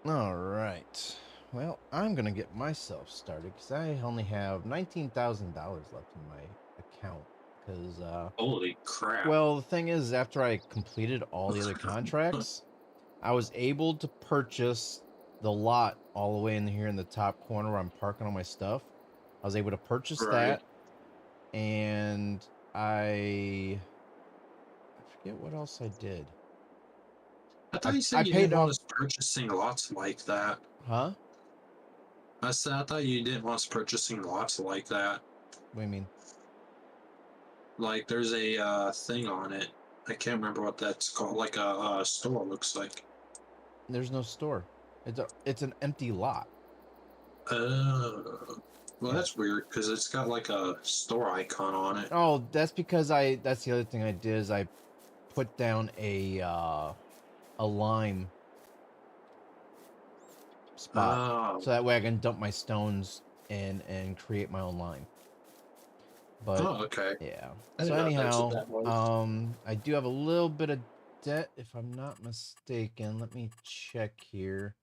All right. Well, I'm gonna get myself started because I only have $19,000 left in my account. Because, Holy crap. well, the thing is, after I completed all the other contracts, I was able to purchase the lot all the way in here in the top corner where I'm parking all my stuff. I was able to purchase Right. that, and I forget what else I did. I I thought you said I you paid didn't want off, us purchasing lots like that. huh? I thought you didn't want us purchasing lots like that. What do you mean? Like there's a thing on it. I can't remember what that's called. Like a store looks like. There's no store. It's an empty lot. Well, Yeah. that's weird because it's got like a store icon on it. Oh, that's because that's the other thing I did is I put down a lime spot Oh, so that way I can dump my stones and create my own lime. But oh, okay. yeah. I So didn't know that's what anyhow, that was. I do have a little bit of debt if I'm not mistaken. Let me check here.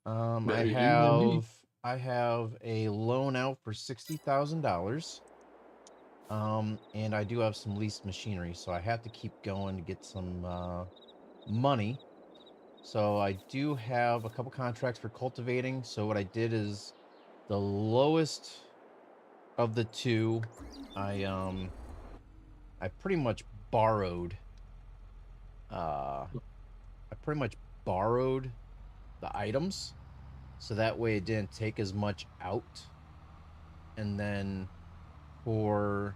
I Better you than me. have I have a loan out for $60,000. And I do have some leased machinery, so I have to keep going to get some money. So I do have a couple contracts for cultivating. So what I did is the lowest of the two, I um I pretty much borrowed I pretty much borrowed the items so that way it didn't take as much out. And then for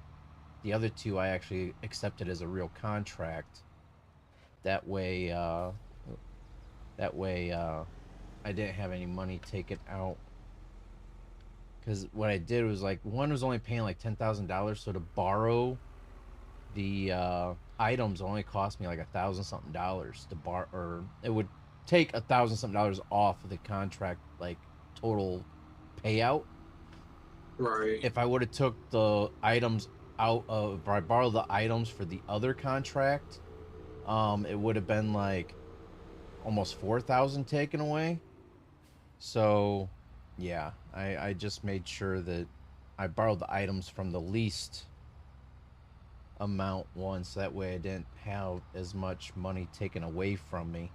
the other two I actually accepted as a real contract. That way that way I didn't have any money taken out. Because what I did was like one was only paying like $10,000, so to borrow the items only cost me like $1,000 something to bar, or it would take $1,000 something off of the contract like total payout. Right. If I would have took the items out of, if I borrowed the items for the other contract, it would have been like almost 4,000 taken away. So, yeah, I just made sure that I borrowed the items from the least amount one, so that way I didn't have as much money taken away from me.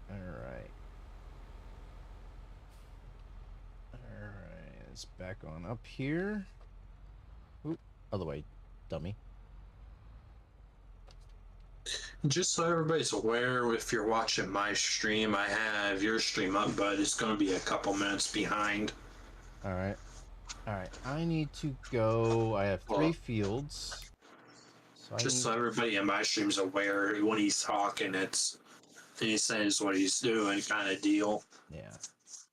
All right, all right, it's back on up here. Oop, other way, dummy. Just so everybody's aware, if you're watching my stream, I have your stream up, but it's going to be a couple minutes behind. All right, all right. I need to go. I have three Well, fields, so I just need. so everybody in my stream's aware, when he's talking, he says what he's doing, kind of deal. Yeah.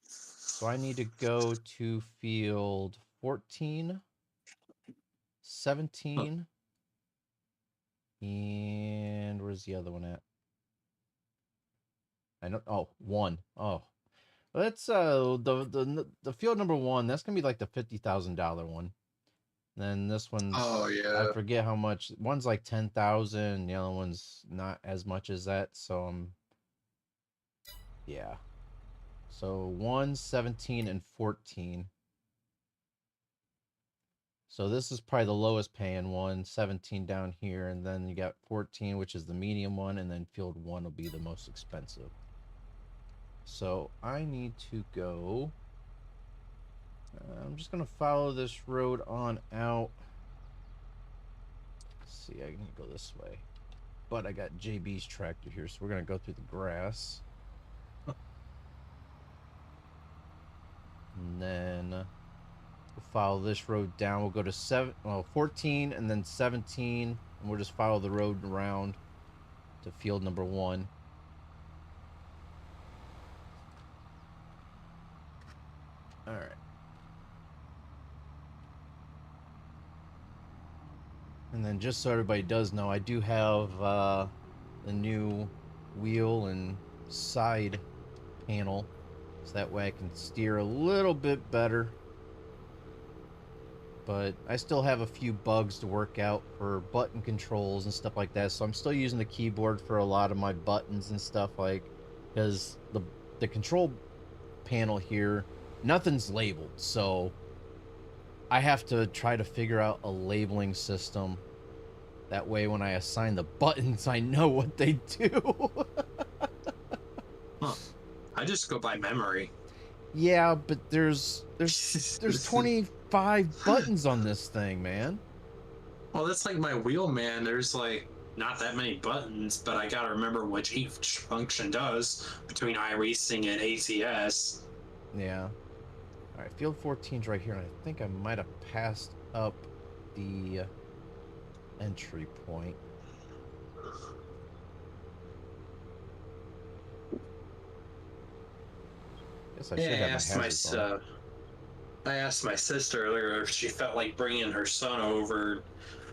So I need to go to field 14, 17, and where's the other one at? I know. Oh, one. Oh, that's the field number one. That's gonna be like the $50,000 one. And then this Oh one's I yeah. forget how much. One's like 10,000. The other one's not as much as that. So yeah. So 1, 17, and 14. So this is probably the lowest paying one. 17 down here, and then you got 14, which is the medium one, and then field one will be the most expensive. So I need to go. I'm just gonna follow this road on out. Let's see, I can go this way, but I got JB's tractor here, so we're gonna go through the grass, and then we'll follow this road down. We'll go to 14, and then 17, and we'll just follow the road around to field number one. All right. And then just so everybody does know, I do have the new wheel and side panel, so that way I can steer a little bit better. but I still have a few bugs to work out for button controls and stuff like that. So I'm still using the keyboard for a lot of my buttons and stuff, like, because the control panel here, nothing's labeled, so I have to try to figure out a labeling system. That way, when I assign the buttons, I know what they do. Huh. I just go by memory. Yeah, but there's 25 buttons on this thing, man. Well, that's like my wheel, man. There's like not that many buttons, but I gotta remember what each function does between iRacing and ACS. Yeah. All right, field 14's right here, and I think I might have passed up the entry point. Guess I Yeah, should have my hazards on. I asked my sister earlier if she felt like bringing her son over,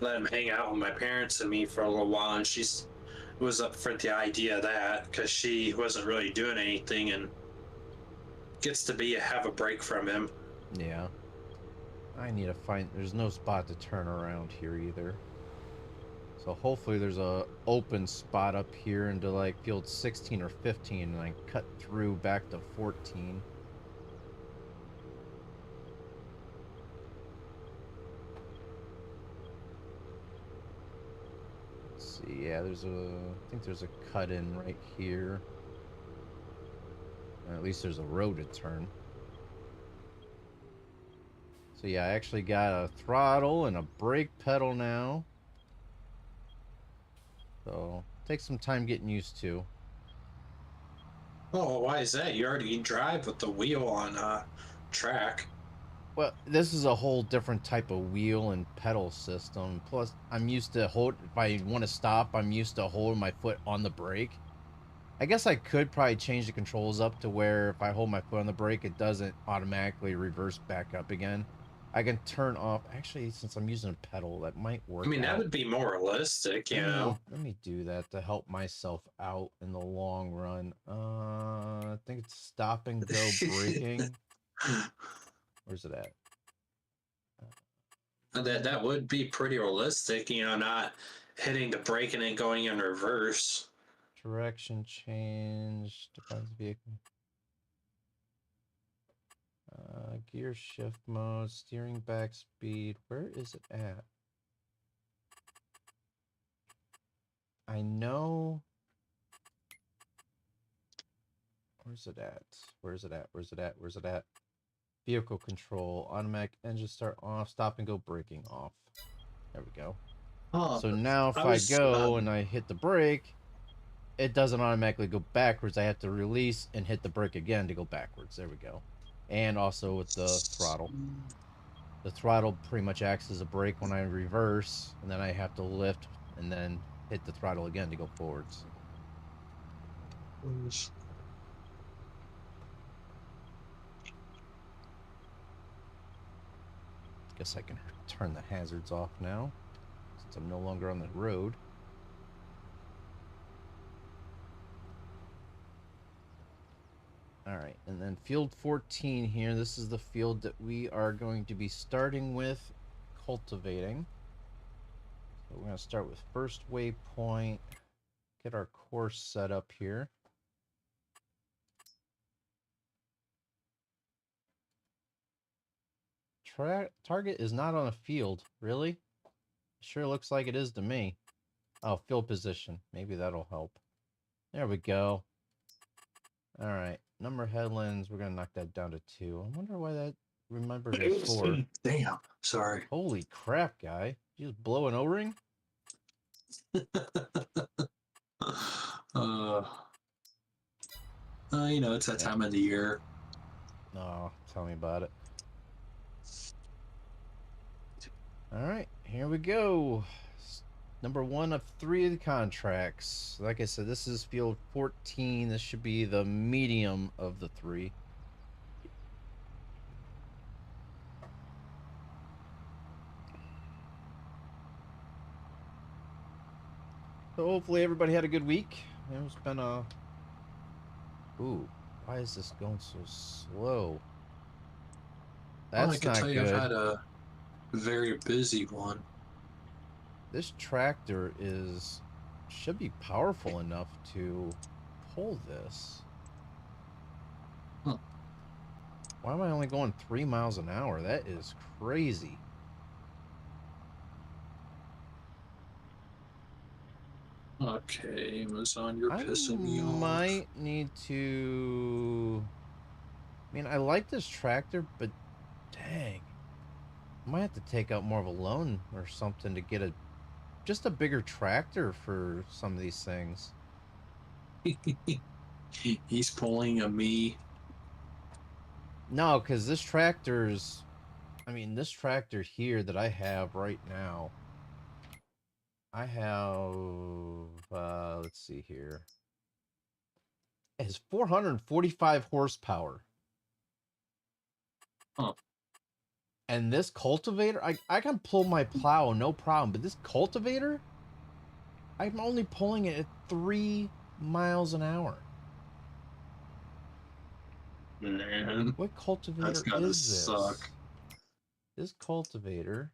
let him hang out with my parents and me for a little while, and she was up for the idea of that because she wasn't really doing anything and gets to have a break from him. Yeah. I need to find... There's no spot to turn around here either. So hopefully there's a open spot up here into like field 16 or 15, and I cut through back to 14. Let's see, yeah, I think there's a cut in right here. Or at least there's a road to turn. So yeah, I actually got a throttle and a brake pedal now. So take some time getting used to. Oh, why is that? You already drive with the wheel on track. Well, this is a whole different type of wheel and pedal system. Plus, I'm used to if I want to stop, I'm used to holding my foot on the brake. I guess I could probably change the controls up to where if I hold my foot on the brake, it doesn't automatically reverse back up again. I can turn off. Actually, since I'm using a pedal, that might work I mean, that out. would be more realistic, you Let know. me do that to help myself out in the long run. I think it's stop and go braking. Where's it at? That would be pretty realistic, you know, not hitting the brake and then going in reverse. Direction change. Depends vehicle. Gear shift mode. Steering back speed. Where is it at? I know. Where's it at? Where's it at? Where's it at? Where's it at? Vehicle control. Automatic engine start off. Stop and go braking off. There we go. Oh, So now if I I was go and I hit the brake, it doesn't automatically go backwards. I have to release and hit the brake again to go backwards. There we go. And also with the throttle. The throttle pretty much acts as a brake when I reverse, and then I have to lift and then hit the throttle again to go forwards. Guess I can turn the hazards off now, since I'm no longer on the road. All right, and then field 14 here. This is the field that we are going to be starting with cultivating. So we're going to start with first waypoint, get our course set up here. Target is not on a field, really? Sure looks like it is to me. Oh, field position. Maybe that'll help. There we go. All right, number of headlands. We're going to knock that down to 2. I wonder why that remembered as 4. Damn, sorry. Holy crap, guy. You just blow an O-ring? uh, you know, it's that time of the year. Oh, tell me about it. All right, here we go. Number 1 of 3 of the contracts. Like I said, this is field 14. This should be the medium of the 3. So hopefully everybody had a good week. It's been a... Ooh, why is this going so slow? Well, I That's can tell not you, good. very busy one. This tractor should be powerful enough to pull this. Huh. Why am I only going 3 miles an hour? That is crazy. Okay, Amazon, you're I pissing me off. might need to... I mean, I like this tractor, but dang. I might have to take out more of a loan or something to get just a bigger tractor for some of these things. He's pulling a me. No, because this tractor's... I mean, this tractor here that I have right now, I have... let's see here. It has 445 horsepower. Huh. And this cultivator, I can pull my plow, no problem. But this cultivator, I'm only pulling it at 3 miles an hour. Man, What that's cultivator gotta is this? suck. This cultivator,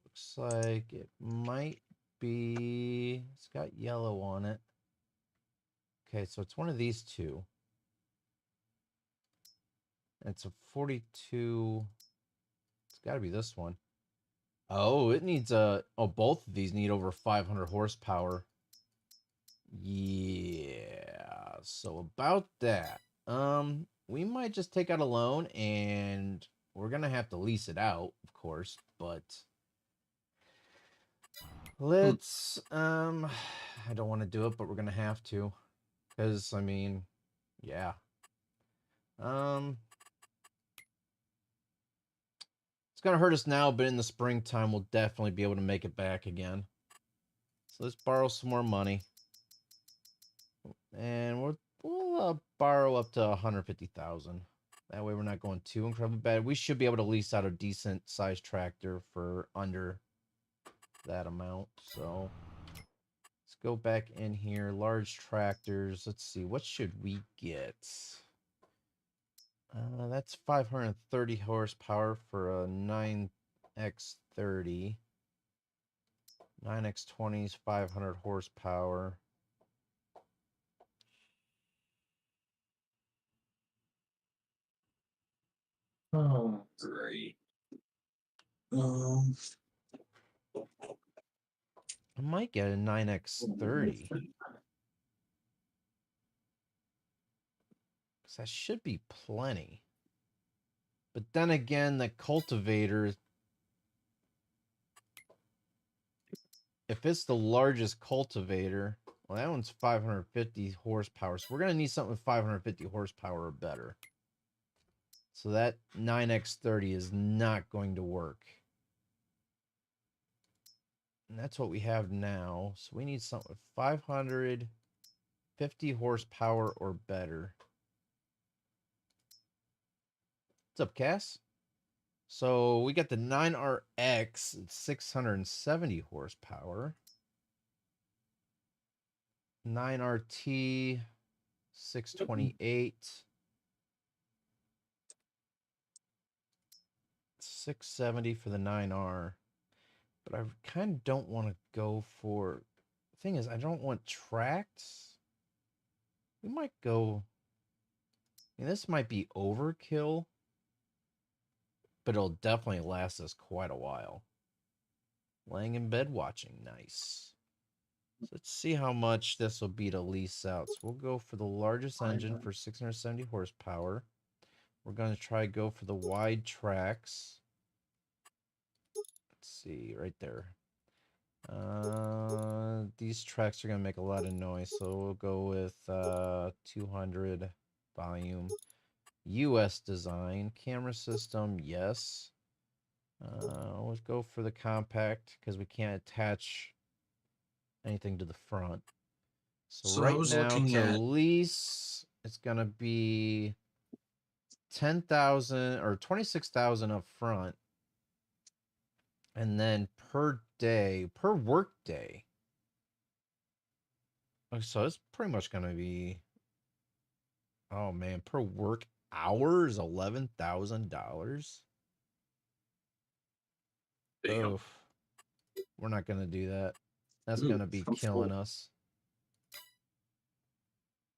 looks like it might be, it's got yellow on it. Okay, so it's one of these two. It's a 42. It's got to be this one. Oh, it needs a... Oh, both of these need over 500 horsepower. Yeah, so about that. We might just take out a loan, and we're gonna have to lease it out, of course, but let's I don't want to do it, but we're gonna have to. Because I mean, yeah. Um it's gonna hurt us now, but in the springtime we'll definitely be able to make it back again. So let's borrow some more money. And we'll borrow up to 150,000. That way we're not going too incredibly bad. We should be able to lease out a decent sized tractor for under that amount. So let's go back in here. Large tractors. Let's see. What should we get? That's 530 horsepower for a 9X30. 9X20 is 500 horsepower. Oh, great. Um, I might get a 9X30. Because that should be plenty. But then again, the cultivator, if it's the largest cultivator, well, that one's 550 horsepower. So we're going to need something with 550 horsepower or better. So that 9X30 is not going to work. And that's what we have now. So we need something with 550 horsepower or better. What's up, Cass? So we got the 9RX at 670 horsepower. 9RT 628. 670 for the 9R. But I kind of don't want to go for... The thing is, I don't want tracks. We might go... I mean, this might be overkill, but it'll definitely last us quite a while. Laying in bed watching. Nice. So let's see how much this will be to lease out. So we'll go for the largest engine for 670 horsepower. We're going to try to go for the wide tracks. Let's see, right there. These tracks are going to make a lot of noise, so we'll go with 200 volume. US design. Camera system, yes. Let's go for the compact, because we can't attach anything to the front. So so I right was now, looking to at lease, it's going to be 10,000 or 26,000 up front. And then per day, per work day. So it's pretty much going to be, oh man, per work hours, $11,000. Damn. Oof. We're not gonna do that. That's Ooh, gonna be I'm killing full. us.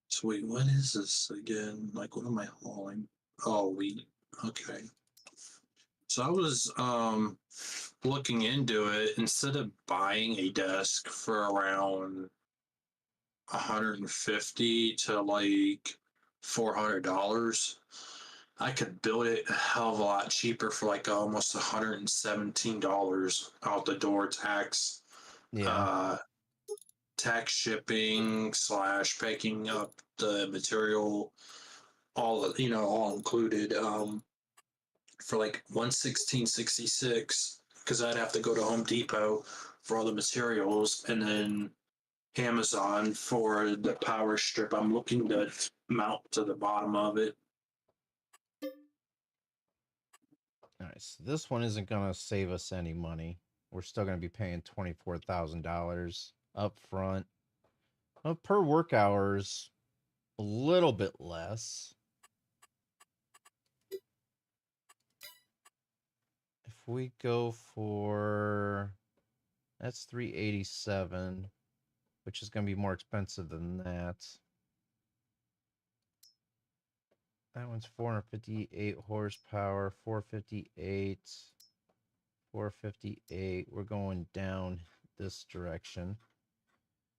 So wait, what is this again? Like, what am I hauling? Oh, wheat. Okay. So I was looking into it. Instead of buying a desk for around 150 to like $400, I could build it a hell of a lot cheaper for like almost $117 out the door tax. Yeah. Uh, tax shipping slash picking up the material, all all included. For like 116.66, because I'd have to go to Home Depot for all the materials, and then Amazon for the power strip I'm looking to mount to the bottom of it. All right. So this one isn't gonna save us any money. We're still gonna be paying $24,000 up front. Per work hours, a little bit less. If we go for that's 387, which is going to be more expensive than that. That one's 458 horsepower, 458, 458. We're going down this direction.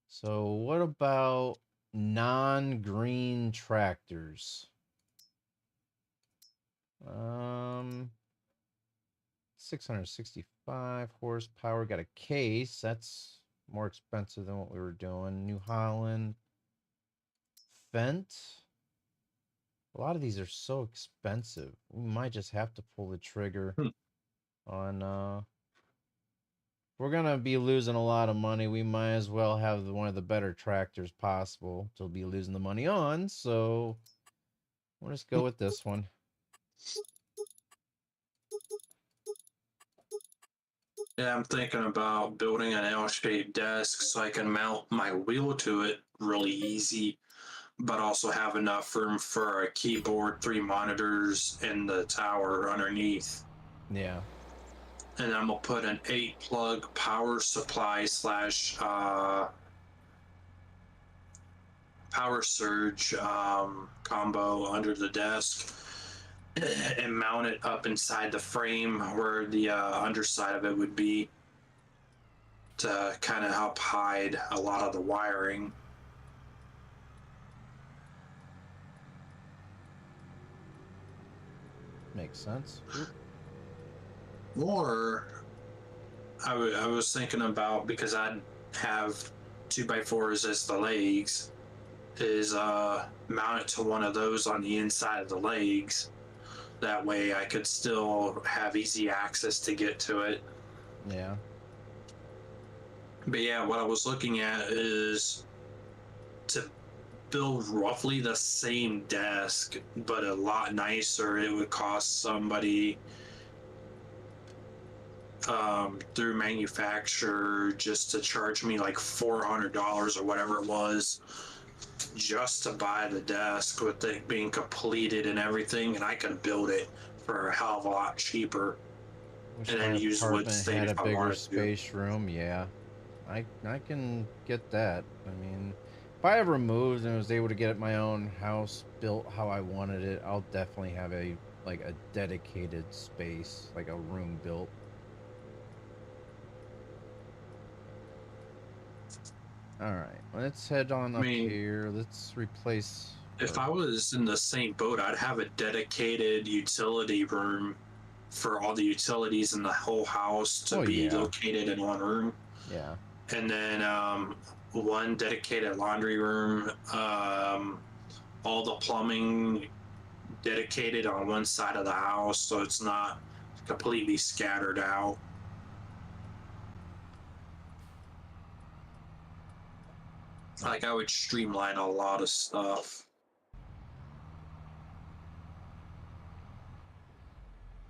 So what about non-green tractors? 665 horsepower. Got a case. That's more expensive than what we were doing. New Holland. Fent. A lot of these are so expensive. We might just have to pull the trigger Hmm. on we're gonna be losing a lot of money. We might as well have one of the better tractors possible to be losing the money on. So we'll just go with this one. Yeah, I'm thinking about building an L-shaped desk so I can mount my wheel to it really easy, but also have enough room for a keyboard, three monitors, and the tower underneath. Yeah. And I'm gonna put an 8-plug power supply slash power surge combo under the desk and mount it up inside the frame where the underside of it would be to kind of help hide a lot of the wiring. Makes sense. Oop. Or I was thinking about, because I'd have 2x4s as the legs, is mount it to one of those on the inside of the legs. That way I could still have easy access to get to it. Yeah. But yeah, what I was looking at is to build roughly the same desk, but a lot nicer. It would cost somebody through manufacturer just to charge me like $400 or whatever it was, just to buy the desk with it being completed and everything, and I could build it for a hell of a lot cheaper Wish and my then use wood apartment stain had a if I bigger wanted to. space room. Yeah. I can get that. I mean, if I ever moved and was able to get my own house built how I wanted it, I'll definitely have a dedicated space, like a room built. All right, let's head on I up mean, here. Let's replace if our. I was in the same boat, I'd have a dedicated utility room for all the utilities in the whole house to Oh be yeah, located in one room. yeah. And then one dedicated laundry room, all the plumbing dedicated on one side of the house so it's not completely scattered out. Like, I would streamline a lot of stuff.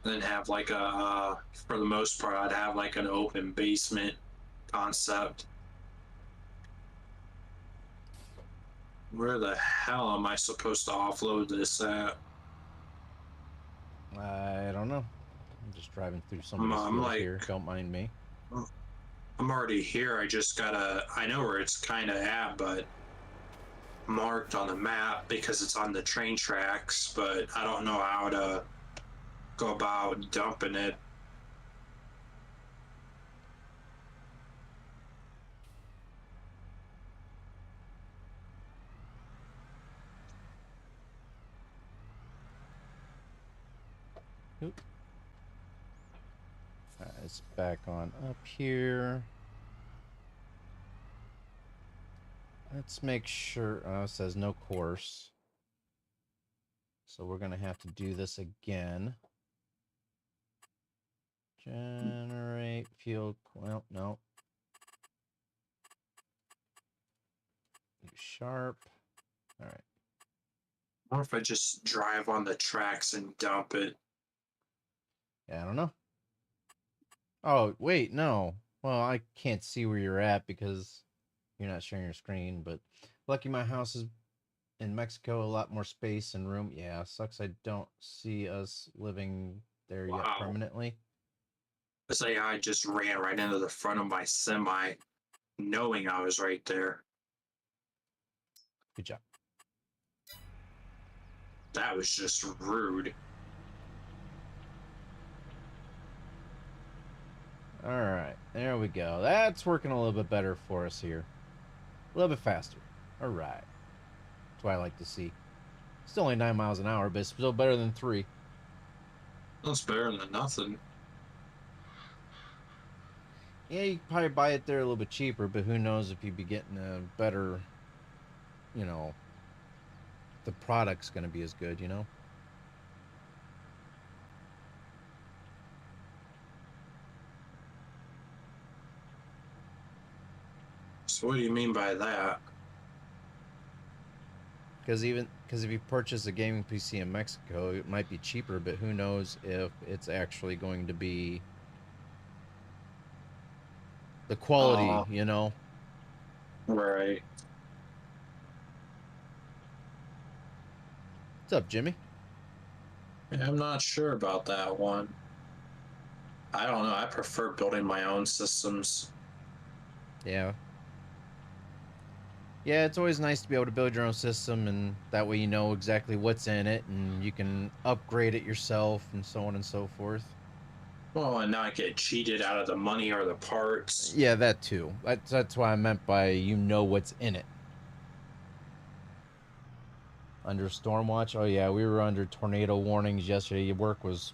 Then have like for the most part, I'd have like an open basement concept. Where the hell am I supposed to offload this at? I don't know. I'm just driving through somebody's I'm field like, here. Don't mind me. I'm already here. I just gotta, I know where it's kind of at, but marked on the map because it's on the train tracks, but I don't know how to go about dumping it. Oop. It's back on up here. Let's make sure. It says no course. So we're going to have to do this again. Generate field. Well, no. Sharp. All right. Or if I just drive on the tracks and dump it. Yeah, I don't know. Oh, wait, no. Well, I can't see where you're at because you're not sharing your screen, but lucky my house is in Mexico, a lot more space and room. Yeah, sucks I don't see us living there yet Wow. permanently. It's like I just ran right into the front of my semi, knowing I was right there. Good job. That was just rude. All right, there we go. That's working a little bit better for us here. A little bit faster. All right. That's what I like to see. Still only 9 miles an hour, but it's still better than 3. That's better than nothing. Yeah, you could probably buy it there a little bit cheaper, but who knows if you'd be getting a better, you know, the product's going to be as good, you know? So what do you mean by that? Because if you purchase a gaming PC in Mexico, it might be cheaper, but who knows if it's actually going to be the quality, Uh, you know? right. What's up, Jimmy? I'm not sure about that one. I don't know. I prefer building my own systems. Yeah. Yeah, it's always nice to be able to build your own system, and that way you know exactly what's in it, and you can upgrade it yourself, and so on and so forth. Well, and not get cheated out of the money or the parts. Yeah, that too. That's what I meant by you know what's in it. Under storm watch, oh yeah, we were under tornado warnings yesterday. Your work was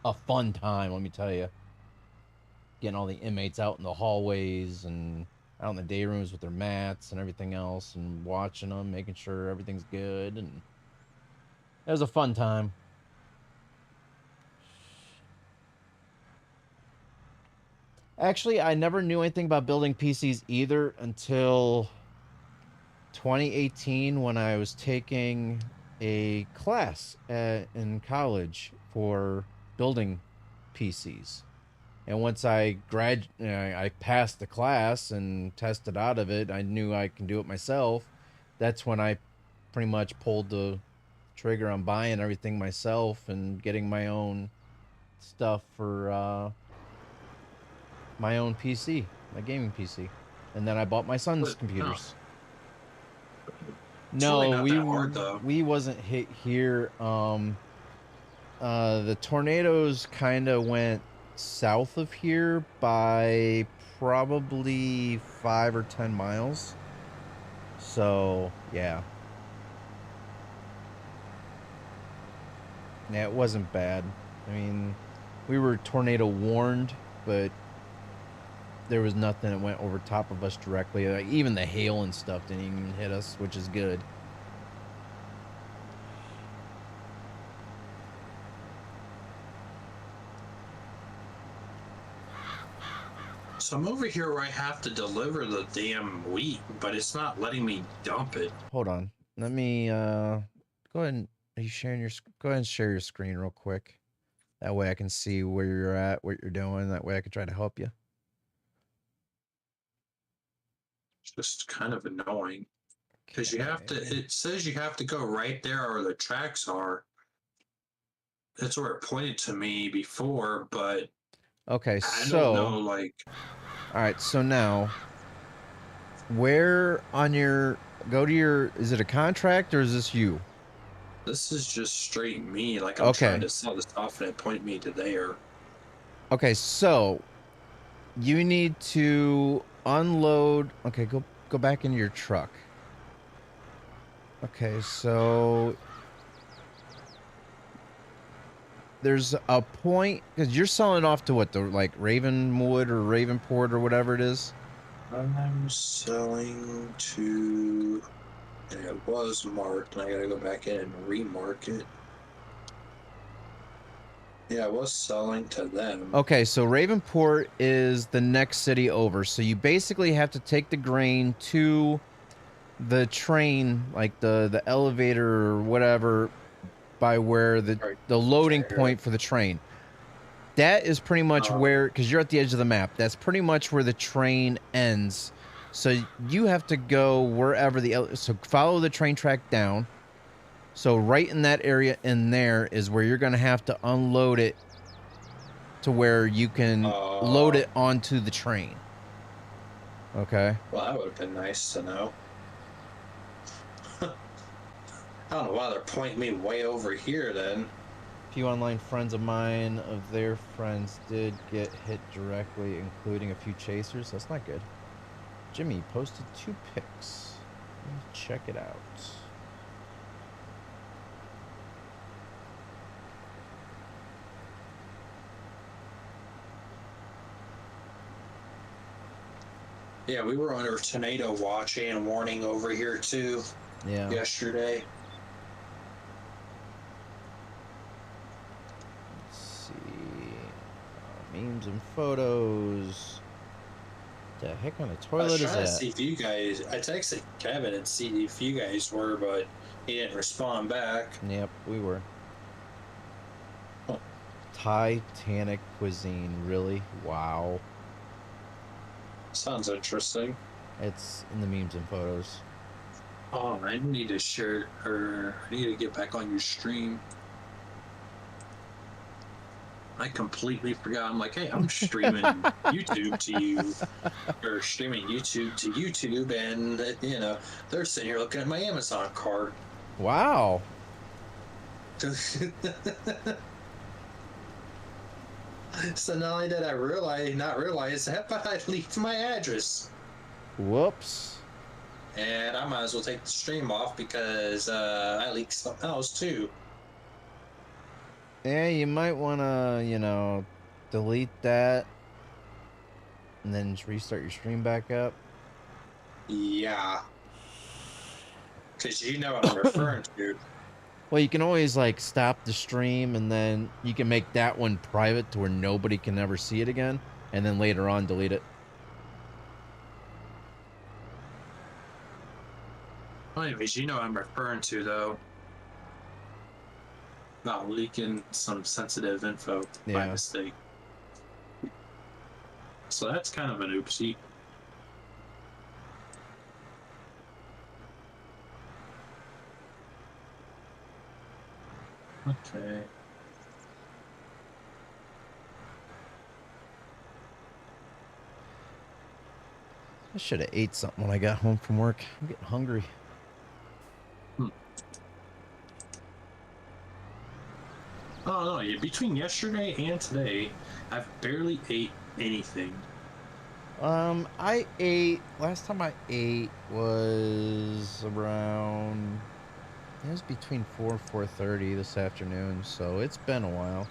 a fun time, let me tell you. Getting all the inmates out in the hallways and out in the day rooms with their mats and everything else, and watching them, making sure everything's good, and it was a fun time. Actually, I never knew anything about building PCs either until 2018 when I was taking a class in college for building PCs. And once I passed the class and tested out of it, I knew I can do it myself. That's when I pretty much pulled the trigger on buying everything myself and getting my own stuff for my own PC, my gaming PC. And then I bought my son's But no, computers. it's really No, not that hard though. we wasn't hit here. The tornadoes kind of went south of here by probably 5 or 10 miles. So yeah, it wasn't bad. I mean, we were tornado warned, but there was nothing that went over top of us directly. Like, even the hail and stuff didn't even hit us, which is good. So I'm over here where I have to deliver the damn wheat, but it's not letting me dump it. Hold on. Let me go ahead and are you sharing your go ahead and share your screen real quick. That way I can see where you're at, what you're doing. That way I can try to help you. It's just kind of annoying because you have to. Okay. It says you have to go right there where the tracks are. that's where it pointed to me before, but Okay, I don't so know. Like, all right, so now where on your go to your is it a contract or is this you? this is just straight me. Like, I'm trying Okay. to sell this off, and it pointed me to there. Okay, so you need to unload. Okay, go back into your truck. Okay, so there's a point because you're selling off to what the like Ravenwood or Ravenport or whatever it is. I'm selling to, and it was marked, and I gotta go back in and remark it. Yeah, I was selling to them. Okay, so Ravenport is the next city over. So you basically have to take the grain to the train, like the elevator or whatever, by where Right the loading there. point for the train. That is pretty much where, because you're at the edge of the map, that's pretty much where the train ends. So you have to go wherever so follow the train track down. So right in that area in there is where you're going to have to unload it to where you can load it onto the train. Okay. Well, that would have been nice to know. I don't know why they're pointing me way over here then. A few online friends of mine of their friends did get hit directly, including a few chasers. That's not good. Jimmy posted 2 pics. Let me check it out. Yeah, we were under tornado watch and warning over here too. Yeah. Yesterday. Let's see. Memes and photos. The heck on the toilet is I was trying to that? see if you guys. I texted Kevin and see if you guys were, but he didn't respond back. Yep, we were. Huh. Titanic cuisine, really? Wow. Sounds interesting. It's in the memes and photos. Oh, I need to share, or I need to get back on your stream. I completely forgot. I'm like, hey, I'm streaming YouTube to you, or streaming YouTube to YouTube, and you know, they're sitting here looking at my Amazon cart. Wow. So not only did I not realize that, but I leaked my address. Whoops. And I might as well take the stream off because I leaked something else too. Yeah, you might want to, delete that and then just restart your stream back up. Yeah. Because you know what I'm referring to. Well, you can always, stop the stream and then you can make that one private to where nobody can ever see it again. And then later on, delete it. Anyways, you know what I'm referring to, though. Not leaking some sensitive info by mistake. So that's kind of an oopsie. Okay. I should have ate something when I got home from work. I'm getting hungry. Oh no! Between yesterday and today, I've barely ate anything. I ate. Last time I ate was around. It was between 4 and 4:30 this afternoon, so it's been a while.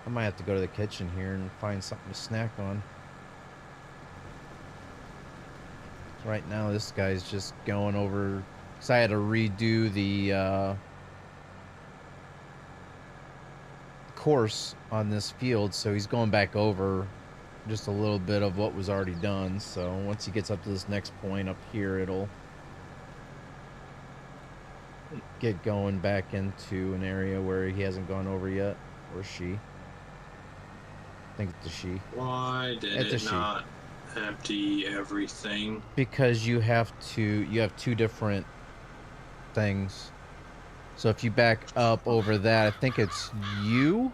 I might have to go to the kitchen here and find something to snack on. Right now, this guy's just going over. Because I had to redo the course on this field, so he's going back over just a little bit of what was already done. So once he gets up to this next point up here, it'll get going back into an area where he hasn't gone over yet, or she. I think it's a she. Why did it not empty everything? Because you have 2 different things. So if you back up over that, I think it's you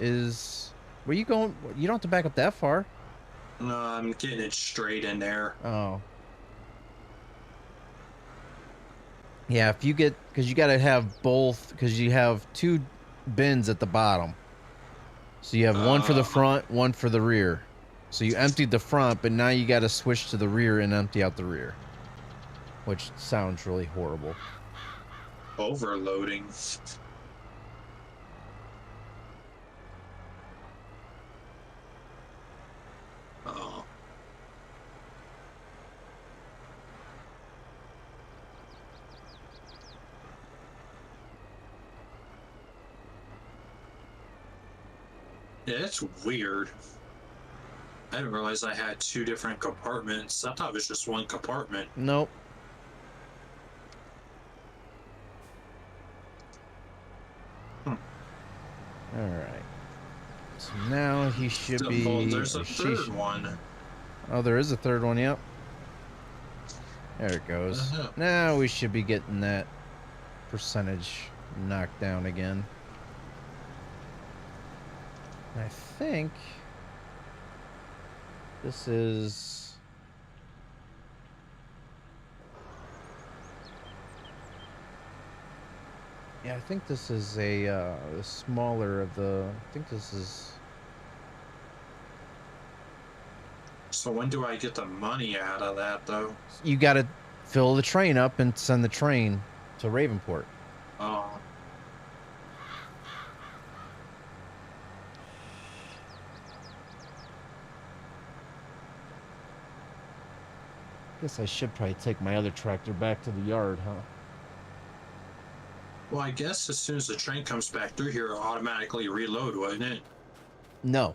is... Where you going? You don't have to back up that far. No, I'm getting it straight in there. Oh. Yeah, if you get... Because you got to have both... Because you have two bins at the bottom. So you have one for the front, one for the rear. So you emptied the front, but now you got to switch to the rear and empty out the rear. Which sounds really horrible. Overloading. Oh. Yeah, it's weird. I didn't realize I had two different compartments. I thought it was just one compartment. Nope. All right. So now he should be... Well, there's a third one. Oh, there is a third one, yep. There it goes. Now we should be getting that percentage knocked down again. I think this is... Yeah, I think this is a the smaller of the... I think this is... So when do I get the money out of that, though? You got to fill the train up and send the train to Ravenport. Oh. Guess I should probably take my other tractor back to the yard, huh? Well, I guess as soon as the train comes back through here, it'll automatically reload, wouldn't it? No.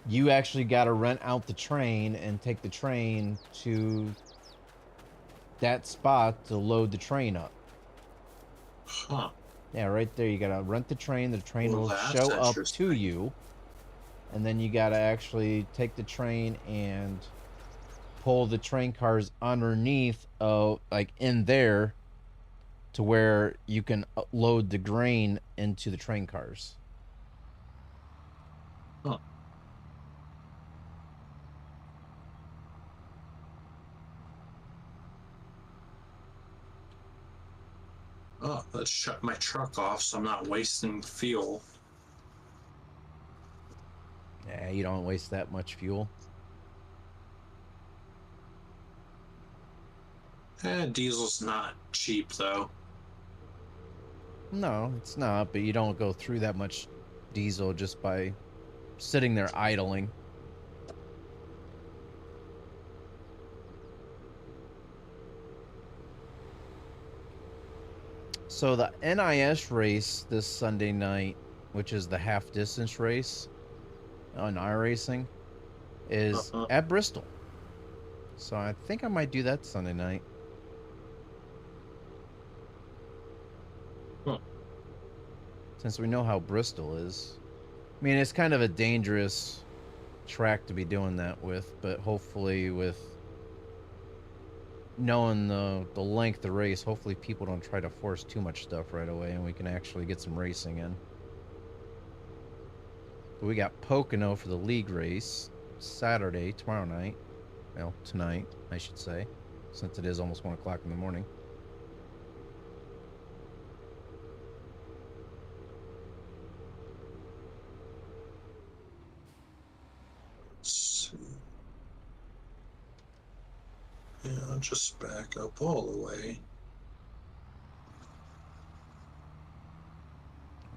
You actually got to rent out the train and take the train to that spot to load the train up. Huh. Yeah, right there. You got to rent the train. The train will show up to you. And then you got to actually take the train and pull the train cars underneath, like in there, to where you can load the grain into the train cars. Huh. Oh, let's shut my truck off so I'm not wasting fuel. Yeah, you don't waste that much fuel. Diesel's not cheap, though. No, it's not, but you don't go through that much diesel just by sitting there idling. So the NIS race this Sunday night, which is the half distance race on iRacing, is at Bristol. So I think I might do that Sunday night. Huh. Since we know how Bristol is. I mean, it's kind of a dangerous track to be doing that with, but hopefully with knowing the length of the race, hopefully people don't try to force too much stuff right away and we can actually get some racing in. But we got Pocono for the league race Saturday, tomorrow night. Well, tonight, I should say, since it is almost 1 o'clock in the morning. Yeah, I'll just back up all the way.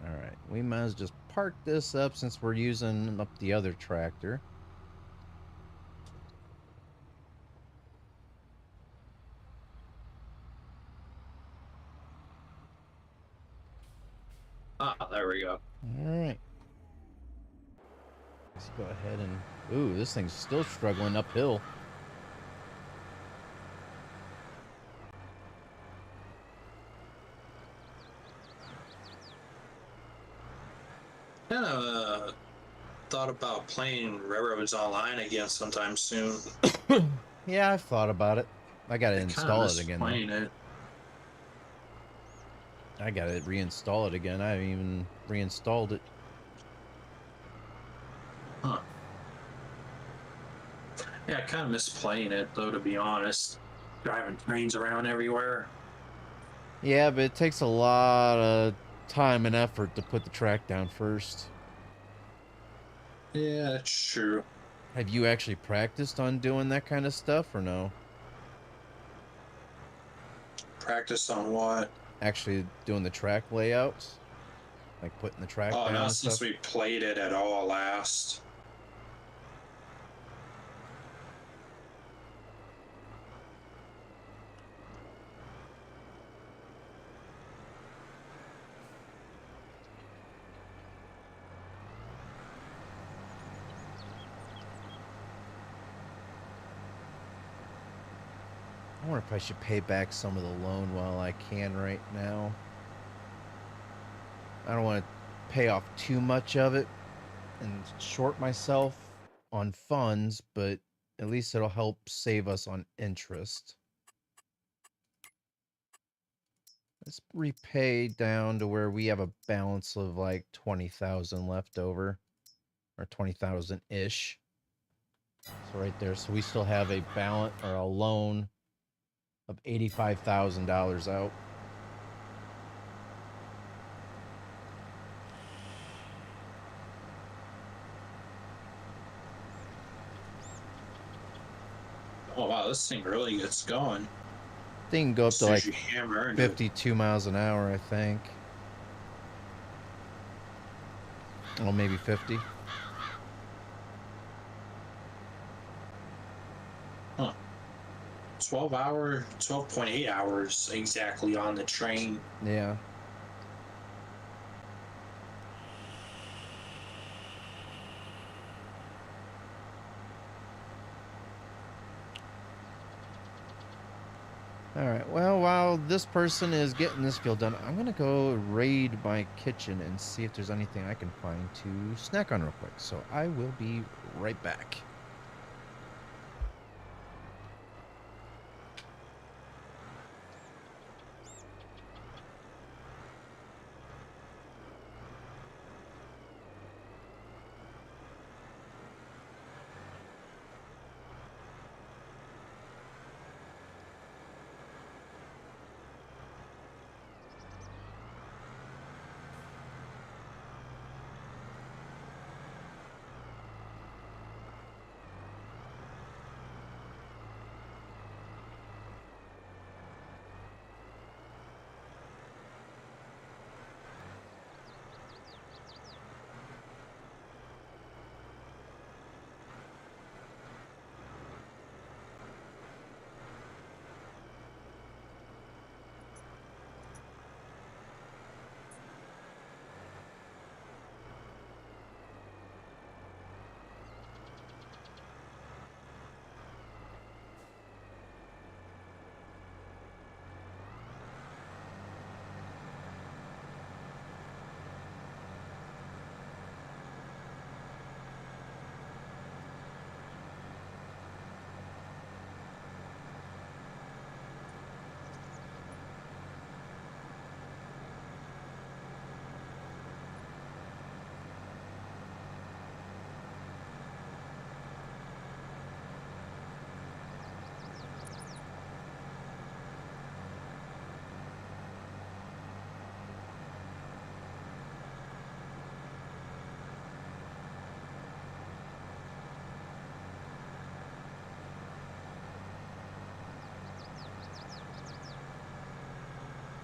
Alright, we might as well just park this up since we're using up the other tractor. Ah, there we go. Alright. Let's go ahead and... Ooh, this thing's still struggling uphill. Kind of thought about playing Railroads Online again sometime soon. Yeah, I've thought about it. I gotta install it again. Playing it. I gotta reinstall it again. I haven't even reinstalled it. Huh. Yeah, I kind of miss playing it, though, to be honest. Driving trains around everywhere. Yeah, but it takes a lot of time and effort to put the track down first. Yeah, that's true. Have you actually practiced on doing that kind of stuff or no? Practice on what? Actually doing the track layouts? Like putting the track Oh, down not and since stuff? we played it at all last. I wonder if I should pay back some of the loan while I can right now. I don't want to pay off too much of it and short myself on funds, but at least it'll help save us on interest. Let's repay down to where we have a balance of like 20,000 left over, or 20,000 ish. So right there, so we still have a balance or a loan of $85,000 out. Oh, wow, this thing really gets going. Thing can go As up to soon as like you hammer into it. 52 miles an hour, I think. Well, maybe 50. Huh. 12.8 hours exactly on the train. Yeah. All right. Well, while this person is getting this field done, I'm gonna go raid my kitchen and see if there's anything I can find to snack on real quick. So I will be right back.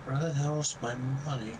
Where the hell's my money?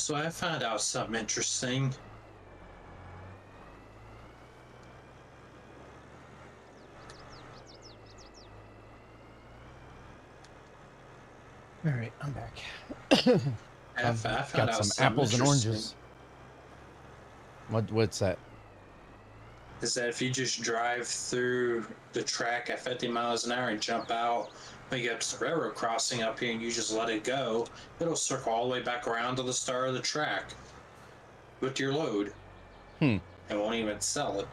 So I found out something interesting. All right, I'm back. I I've found got out some something apples and interesting. oranges. What's that? Is that if you just drive through the track at 50 miles an hour and jump out, when you get to the railroad crossing up here and you just let it go, it'll circle all the way back around to the start of the track with your load. Hmm. It won't even sell it.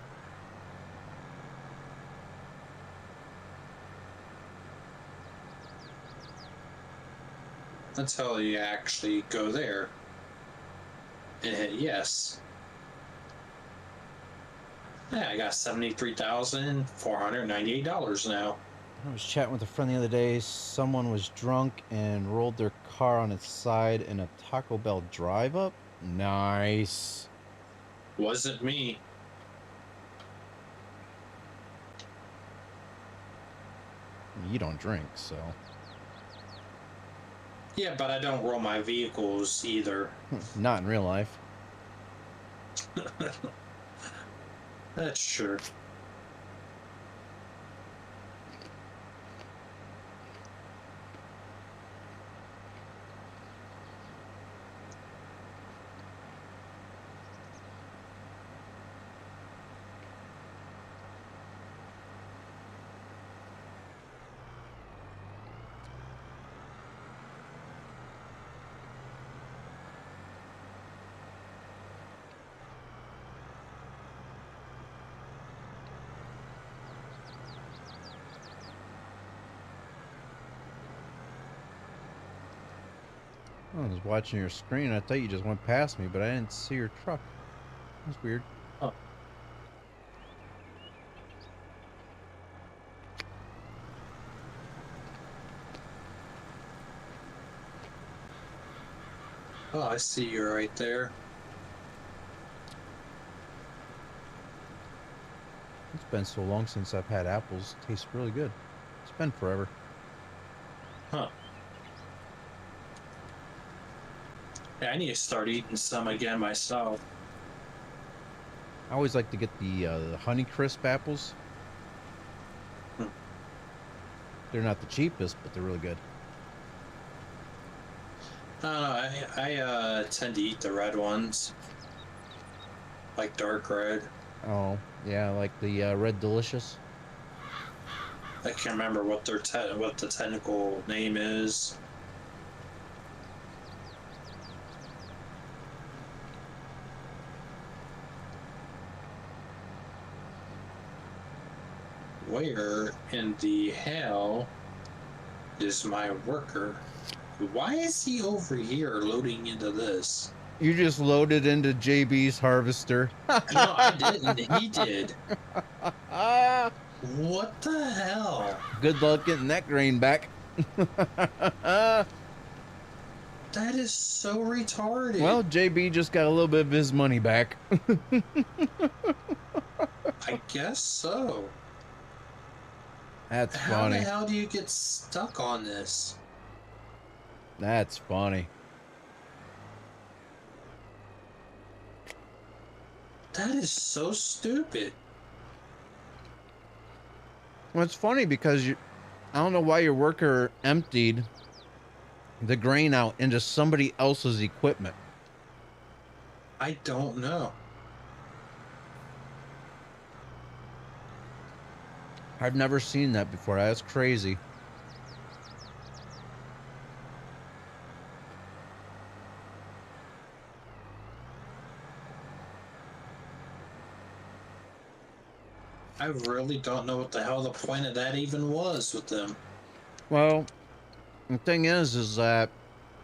Until you actually go there and hit yes. Yeah, I got $73,498 now. I was chatting with a friend the other day. Someone was drunk and rolled their car on its side in a Taco Bell drive-up. Nice. Wasn't me. You don't drink, so. Yeah, but I don't roll my vehicles either. Not in real life. That's true. I was watching your screen. I thought you just went past me, but I didn't see your truck. That's weird. Oh. Oh, I see you right there. It's been so long since I've had apples. It tastes really good. It's been forever. Huh. Yeah, I need to start eating some again myself. I always like to get the Honeycrisp apples. Hmm. They're not the cheapest, but they're really good. I don't know. I tend to eat the red ones, like dark red. Oh, yeah, like the Red Delicious. I can't remember what their what the technical name is. Where in the hell is my worker? Why is he over here loading into this? You just loaded into JB's harvester. No, I didn't. He did. What the hell? Good luck getting that grain back. That is so retarded. Well, JB just got a little bit of his money back. I guess so. That's How funny. the hell do you get stuck on this? That's funny. That is so stupid. Well, it's funny because I don't know why your worker emptied the grain out into somebody else's equipment. I don't know. I've never seen that before. That's crazy. I really don't know what the hell the point of that even was with them. Well, the thing is that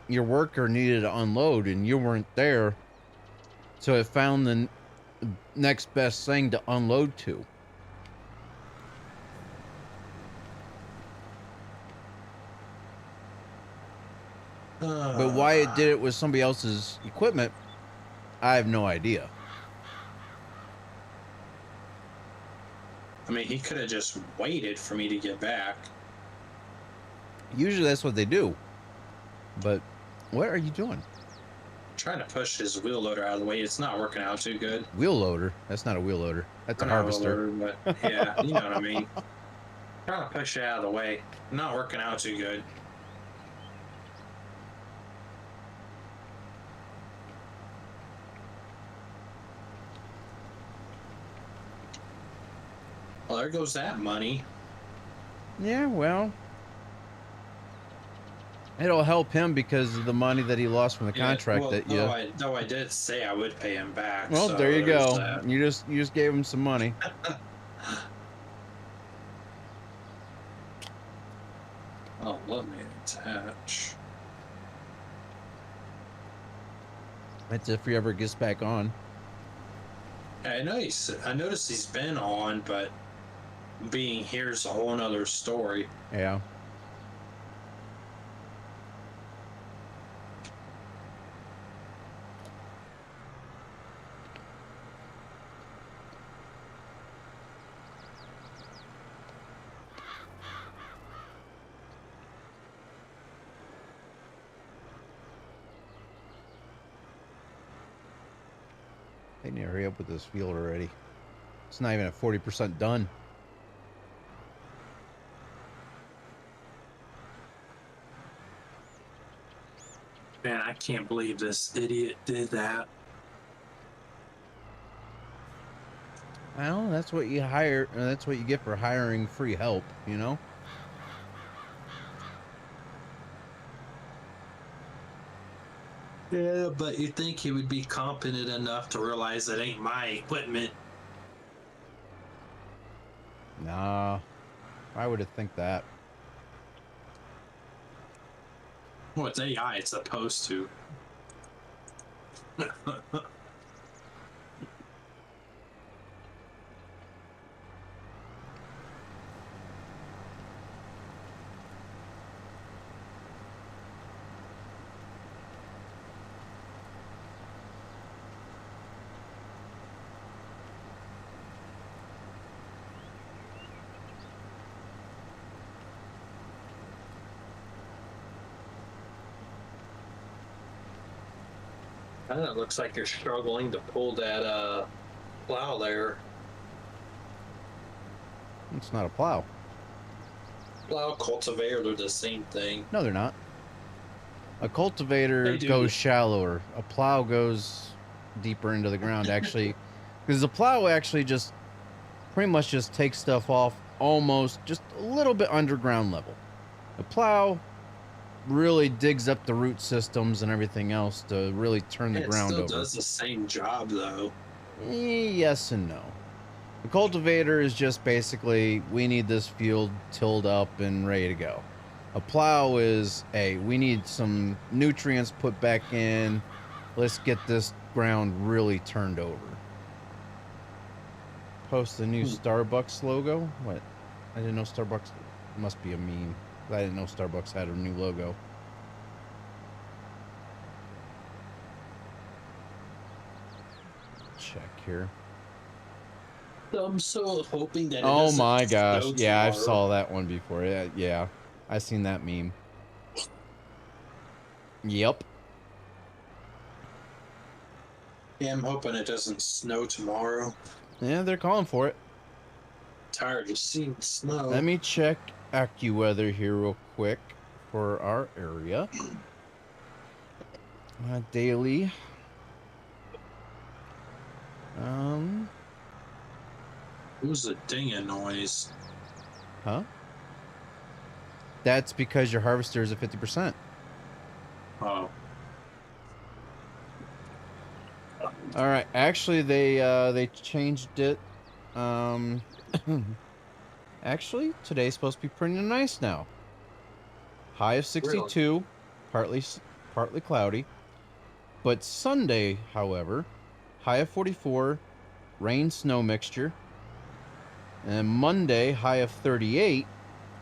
your worker needed to unload and you weren't there, so it found the next best thing to unload to. But why it did it with somebody else's equipment, I have no idea. I mean, he could have just waited for me to get back. Usually that's what they do. But what are you doing? Trying to push his wheel loader out of the way. It's not working out too good. Wheel loader? That's not a wheel loader. That's a harvester. Loader, but yeah, you know what I mean. Trying to push it out of the way. Not working out too good. Well, there goes that money. Yeah, well, it'll help him because of the money that he lost from the Yeah, contract well, that you. though I did say I would pay him back, Well, there so you there's go. that. You just gave him some money. Oh, let me attach. That's if he ever gets back on. I know I noticed he's been on, but being here's a whole nother story. Yeah. They need to hurry up with this field already. It's not even at 40% done. Man, I can't believe this idiot did that. Well, that's what you hire. That's what you get for hiring free help, you know? Yeah, but you think he would be competent enough to realize it ain't my equipment? Nah. Why would it think that? Well, it's AI, it's supposed to. Kind of looks like you're struggling to pull that plow there. It's not a plow. Plow, cultivator, they're the same thing. No, they're not. A cultivator They do. goes shallower. A plow goes deeper into the ground, actually. Because the plow actually just pretty much just takes stuff off almost just a little bit underground level. The plow really digs up the root systems and everything else to really turn the ground over. It still does the same job, though. Yes and no. The cultivator is just basically, we need this field tilled up and ready to go. A plow is, hey, we need some nutrients put back in. Let's get this ground really turned over. Post the new Starbucks logo? What? I didn't know Starbucks must be a meme. I didn't know Starbucks had a new logo. Check here. I'm so hoping that. Oh my gosh! Yeah, I saw that one before. Yeah, I seen that meme. Yep. Yeah, I'm hoping it doesn't snow tomorrow. Yeah, they're calling for it. Tired of seeing snow. Let me check AccuWeather here real quick for our area. Daily. It was a dinging noise. Huh? That's because your harvester is at 50%. Oh. All right. Actually, they changed it. Actually, today's supposed to be pretty nice now. High of 62, really? partly cloudy. But Sunday, however, high of 44, rain snow mixture. And Monday, high of 38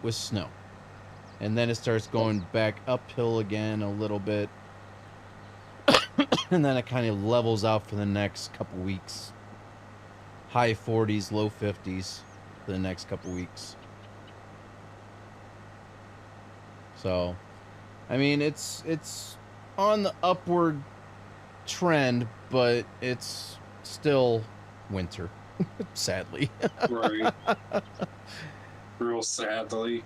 with snow. And then it starts going back uphill again a little bit. And then it kind of levels out for the next couple weeks. High 40s, low 50s for the next couple weeks. So, I mean, it's on the upward trend, but it's still winter, sadly. Right. Real sadly.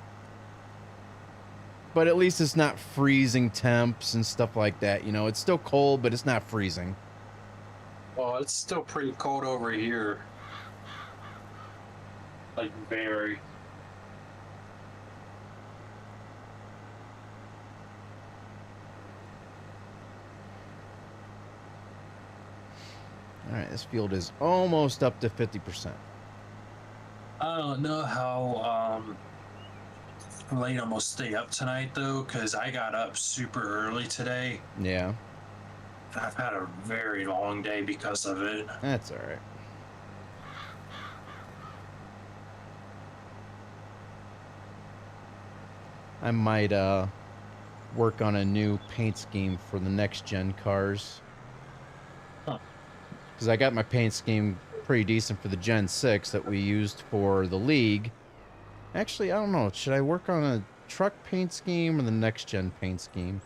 But at least it's not freezing temps and stuff like that. You know, it's still cold, but it's not freezing. Oh, it's still pretty cold over here. Like very. All right, this field is almost up to 50%. I don't know how late I'm gonna stay up tonight though, because I got up super early today. Yeah, I've had a very long day because of it. that's all right. I might work on a new paint scheme for the next gen cars. Huh. Because I got my paint scheme pretty decent for the Gen 6 that we used for the League. Actually, I don't know. Should I work on a truck paint scheme or the next gen paint scheme?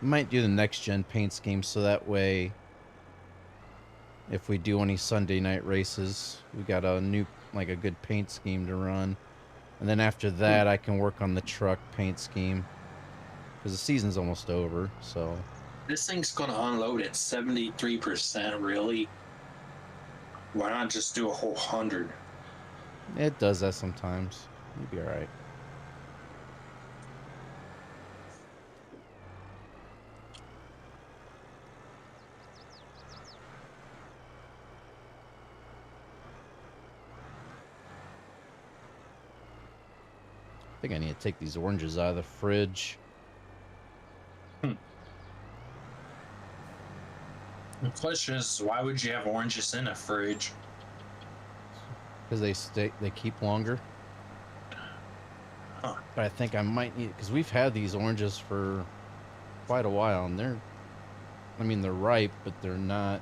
Might do the next gen paint scheme so that way if we do any Sunday night races, we got a new, like a good paint scheme to run. And then after that, I can work on the truck paint scheme. Because the season's almost over, so. This thing's gonna unload at 73%, really? Why not just do a whole 100? It does that sometimes. You'll be alright. I think I need to take these oranges out of the fridge. The question is, why would you have oranges in a fridge? Because they keep longer. Huh. But I think I might need, because we've had these oranges for quite a while, and they're ripe, but they're not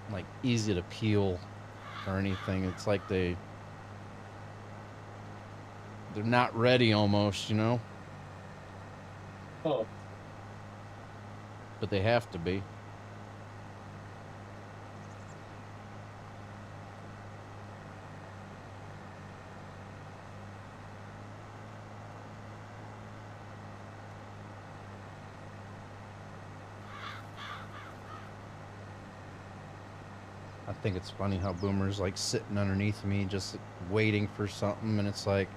like easy to peel or anything. It's like they're not ready almost, you know? Oh. But they have to be. I think it's funny how Boomer's like sitting underneath me just waiting for something, and it's like,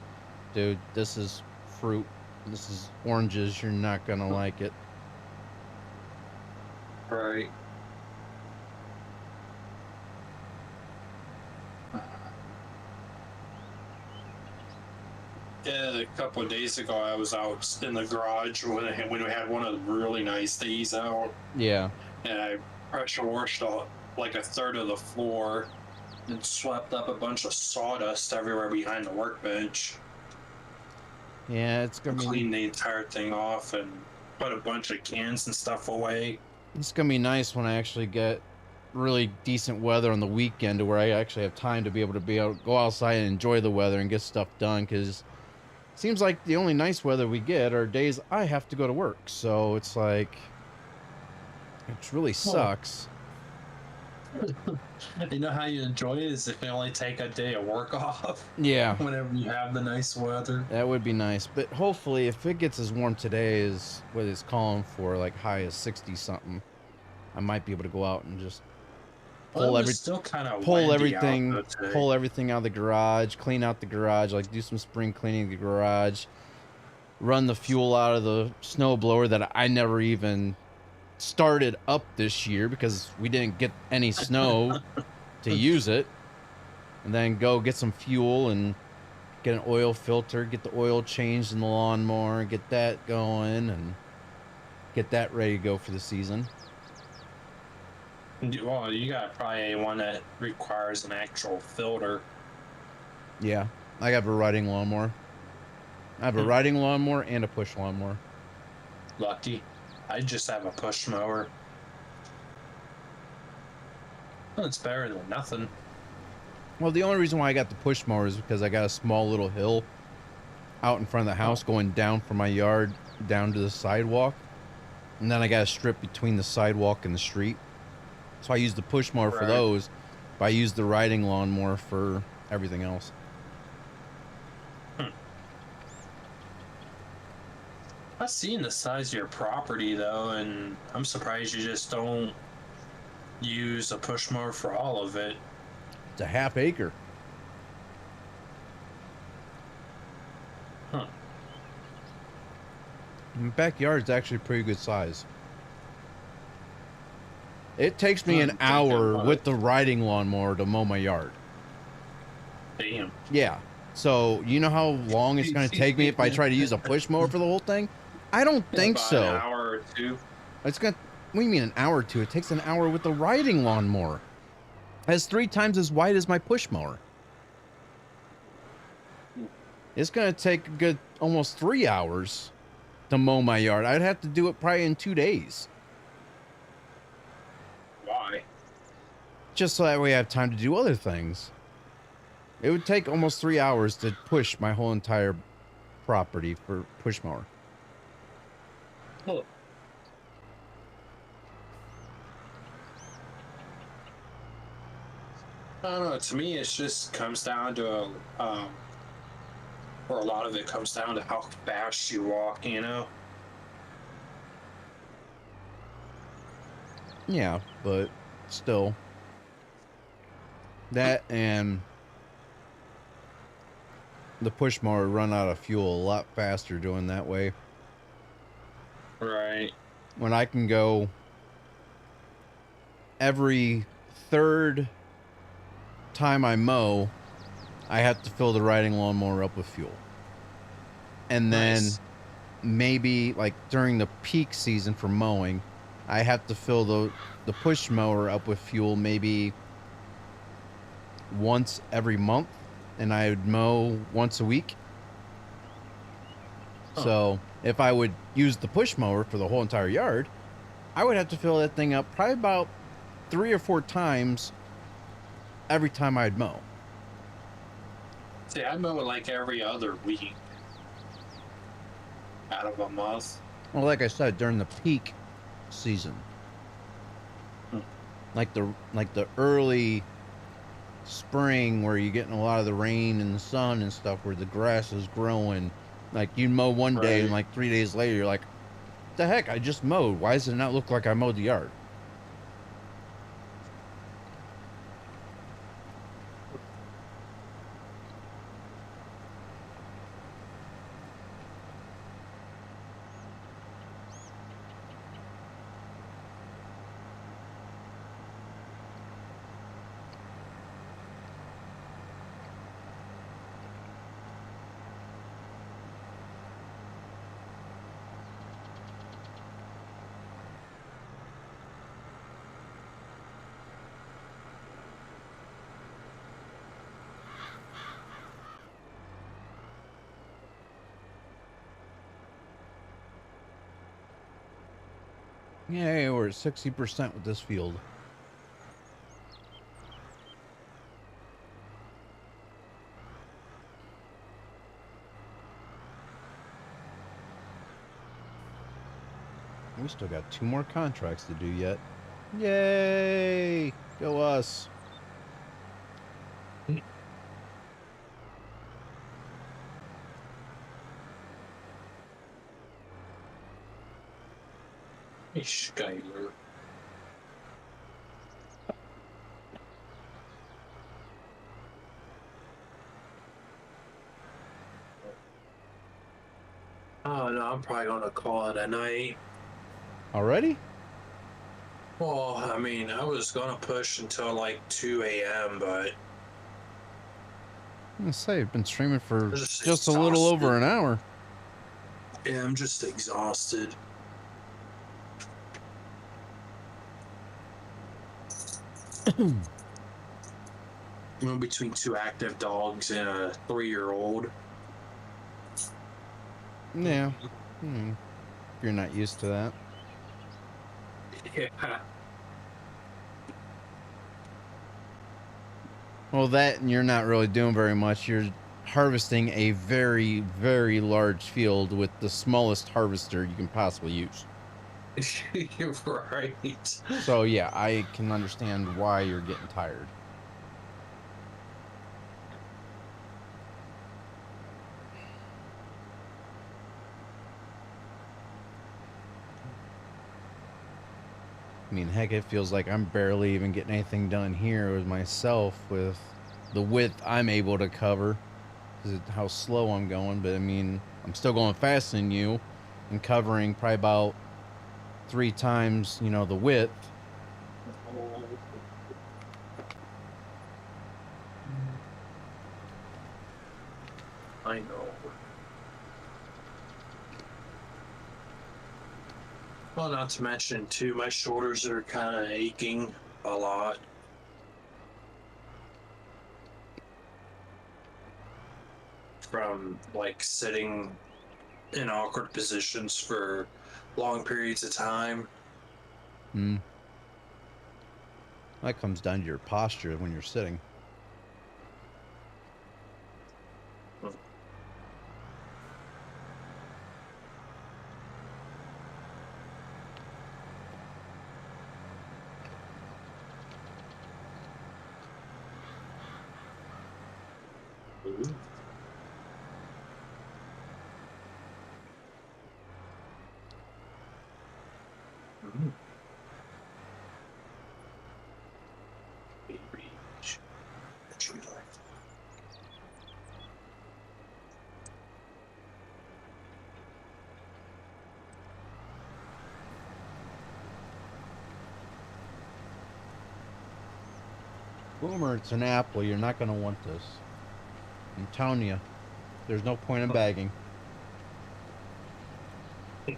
dude, this is fruit. This is oranges. You're not gonna like it. Right. Yeah, a couple of days ago, I was out in the garage when we had one of the really nice days out, Yeah. and I pressure washed like a third of the floor and swept up a bunch of sawdust everywhere behind the workbench. Yeah, it's gonna be. Cleaned the entire thing off and put a bunch of cans and stuff away. It's gonna be nice when I actually get really decent weather on the weekend, to where I actually have time to be able to go outside and enjoy the weather and get stuff done. Because it seems like the only nice weather we get are days I have to go to work. So it's like, it really sucks. You know how you enjoy it is if you only take a day of work off. Yeah. Whenever you have the nice weather. That would be nice. But hopefully, if it gets as warm today as what it's calling for, like high as 60 something, I might be able to go out and just pull pull everything out of the garage, clean out the garage, like do some spring cleaning of the garage, run the fuel out of the snow blower that I never even started up this year because we didn't get any snow to use it, and then go get some fuel and get an oil filter, get the oil changed in the lawnmower, get that going, and get that ready to go for the season. Well, you got probably one that requires an actual filter. Yeah, I have a riding lawnmower. I have a riding lawnmower and a push lawnmower. Lucky. I just have a push mower. Well, it's better than nothing. Well, the only reason why I got the push mower is because I got a small little hill out in front of the house going down from my yard down to the sidewalk. And then I got a strip between the sidewalk and the street. So I use the push mower for those, but I use the riding lawnmower for everything else. I've seen the size of your property though, and I'm surprised you just don't use a push mower for all of it. It's a half acre. Huh. My backyard's actually pretty good size. It takes me an hour with the riding lawnmower to mow my yard. Damn. Yeah. So, you know how long it's going to take me if I try to use a push mower for the whole thing? I don't think About so. An hour or two. It's got, what do you mean an hour or two? It takes an hour with the riding lawnmower. It's 3 times as wide as my push mower. It's going to take a good almost 3 hours to mow my yard. I'd have to do it probably in 2 days. Why? Just so that way I have time to do other things. It would take almost 3 hours to push my whole entire property for push mower. Oh. I don't know. To me, it just comes down to or a lot of it comes down to how fast you walk. You know. Yeah, but still. That and the push mower run out of fuel a lot faster doing that way. Right. When I can go every third time I mow, I have to fill the riding lawnmower up with fuel. And then maybe like during the peak season for mowing, I have to fill the push mower up with fuel maybe once every month, and I would mow once a week. Huh. So if I would use the push mower for the whole entire yard, I would have to fill that thing up probably about 3 or 4 times every time I'd mow. See, I mow it like every other week out of a month. Well, like I said, during the peak season, like the early spring where you're getting a lot of the rain and the sun and stuff, where the grass is growing, like you mow one day and like 3 days later you're like, the heck, I just mowed, why does it not look like I mowed the yard? Yay, we're at 60% with this field. We still got 2 more contracts to do yet. Yay! Go us. Hey, Skyler. Oh no, I'm probably gonna call it a night. Already? Well, I mean, I was gonna push until like 2 a.m., but I'm gonna say I've been streaming for just just a little over an hour. yeah, I'm just exhausted. I'm between 2 active dogs and a 3-year-old. Yeah. You're not used to that. Yeah. Well, that and you're not really doing very much. You're harvesting a very, very large field with the smallest harvester you can possibly use. You're right. So yeah, I can understand why you're getting tired. I mean, heck, it feels like I'm barely even getting anything done here with myself with the width I'm able to cover because of how slow I'm going. But I mean, I'm still going faster than you and covering probably about 3 times, the width. I know. Well, not to mention, too, my shoulders are kind of aching a lot. From like sitting in awkward positions for long periods of time. Hmm. That comes down to your posture when you're sitting. Ooh. Mm. Reach. Tree life. Boomer, it's an apple. You're not going to want this. I'm telling you, there's no point in bagging. I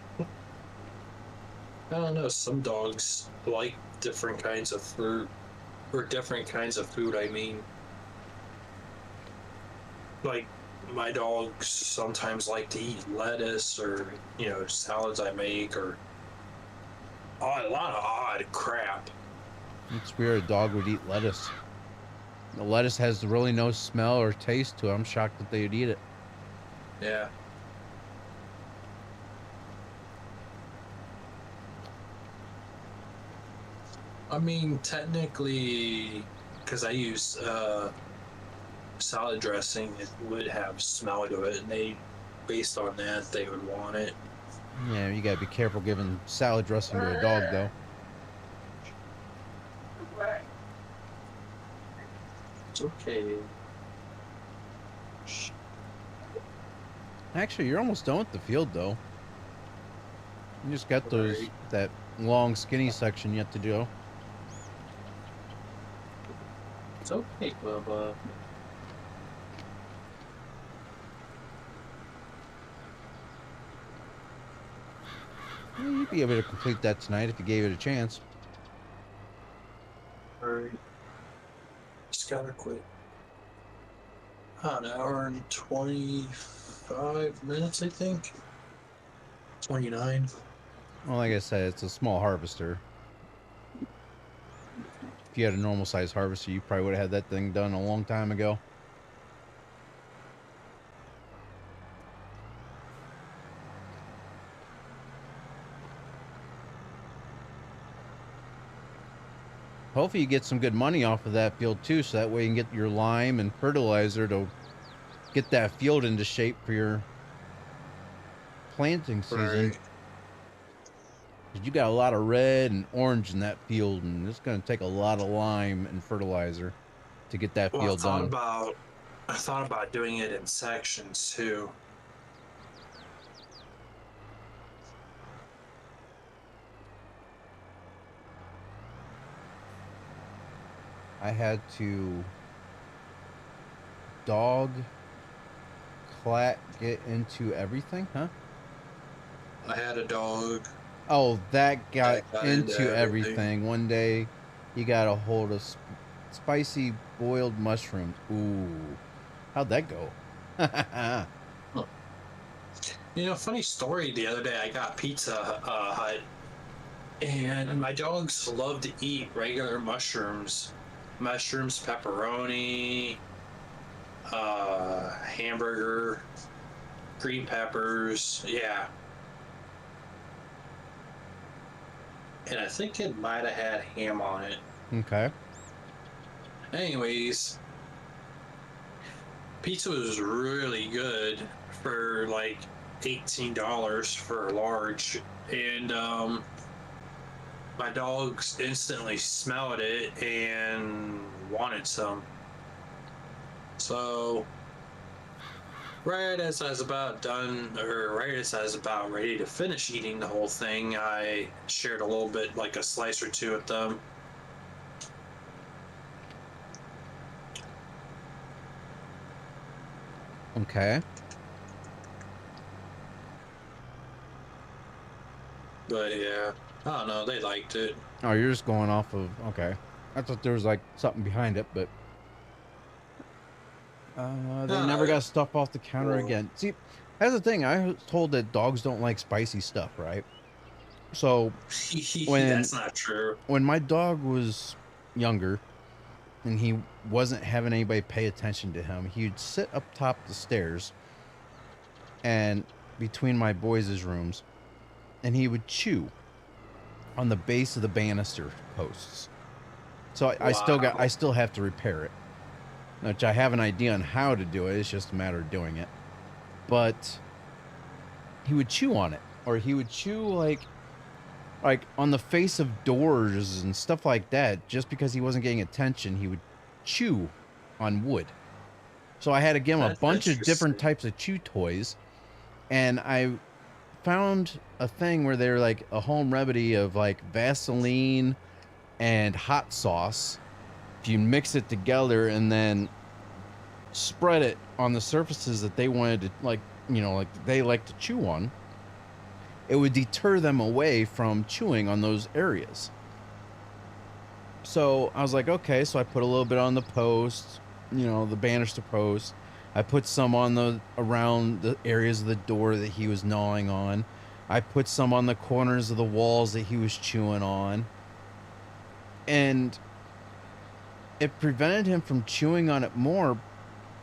don't know. Some dogs like different kinds of fruit or different kinds of food. I mean, like my dogs sometimes like to eat lettuce or salads I make or a lot of odd crap. It's weird a dog would eat lettuce. The lettuce has really no smell or taste to it. I'm shocked that they would eat it. Yeah. I mean, technically, because I use salad dressing, it would have smell to it, and based on that, they would want it. Yeah, you gotta be careful giving salad dressing to a dog, though. It's okay. Actually, you're almost done with the field, though. You just got that long, skinny section yet to do. It's okay, Bubba. Yeah, you'd be able to complete that tonight if you gave it a chance. Alright. Just gotta quit. An hour and 25 minutes, I think. 29. Well, like I said, it's a small harvester. If you had a normal size harvester, you probably would have had that thing done a long time ago. Hopefully you get some good money off of that field too, so that way you can get your lime and fertilizer to get that field into shape for your planting season. Right. Because you got a lot of red and orange in that field, and it's going to take a lot of lime and fertilizer to get that Well, field done. I thought about doing it in sections too. I had to dog clat get into everything, huh? I had a dog. Oh, that got Got into into everything. everything. One day, he got a hold of spicy boiled mushrooms. Ooh, how'd that go? Huh. Funny story. The other day, I got Pizza Hut, and my dogs love to eat regular mushrooms, pepperoni, hamburger, green peppers. Yeah. And I think it might have had ham on it. Okay. Anyways, pizza was really good for like $18 for a large. And my dogs instantly smelled it and wanted some. So right as I was about done, or right as I was about ready to finish eating the whole thing, I shared a little bit, like a slice or two with them. Okay. But yeah, I don't know, they liked it. Oh, you're just going off of, okay. I thought there was like something behind it, but they never Uh, got stuff off the counter well, again. See, that's the thing. I was told that dogs don't like spicy stuff, right? So when that's not true. when my dog was younger and he wasn't having anybody pay attention to him, he'd sit up top the stairs and between my boys' rooms, and he would chew on the base of the banister posts. So I Wow. still have to repair it, which I have an idea on how to do it. It's just a matter of doing it. But he would chew on it, or he would chew like on the face of doors and stuff like that. Just because he wasn't getting attention, he would chew on wood. So I had to give him a That's bunch of different interesting. types of chew toys, and I found a thing where they're like a home remedy of like Vaseline and hot sauce. If you mix it together and then spread it on the surfaces that they wanted to, like, you know, like they like to chew on, it would deter them away from chewing on those areas. So I was like, okay, so I put a little bit on the post, you know, the banister post. I put some on the around the areas of the door that he was gnawing on. I put some on the corners of the walls that he was chewing on. And it prevented him from chewing on it more,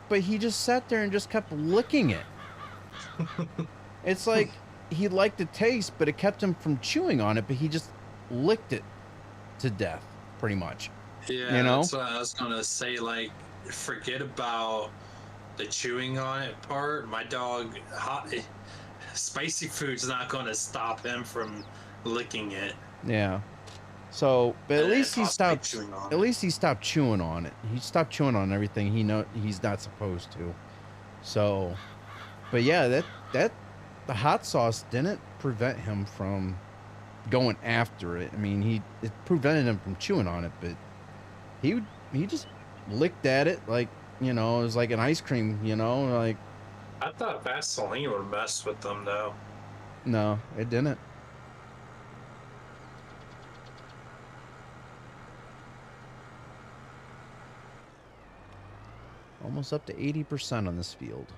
but he just sat there and just kept licking it. It's like he liked the taste, but it kept him from chewing on it, but he just licked it to death, pretty much. You Yeah, know? that's what I was gonna say. Like, forget about the chewing on it part. My dog, spicy food's not gonna stop him from licking it Yeah. So, but and possibly chewing on at it. least he stopped chewing on it. He stopped chewing on everything he's not supposed to. So, but yeah, that the hot sauce didn't prevent him from going after it. I mean, it prevented him from chewing on it, but he he just licked at it like, you know, it was like an ice cream, you know, like I thought Vaseline would mess with them though. no, it didn't. Almost up to 80% on this field.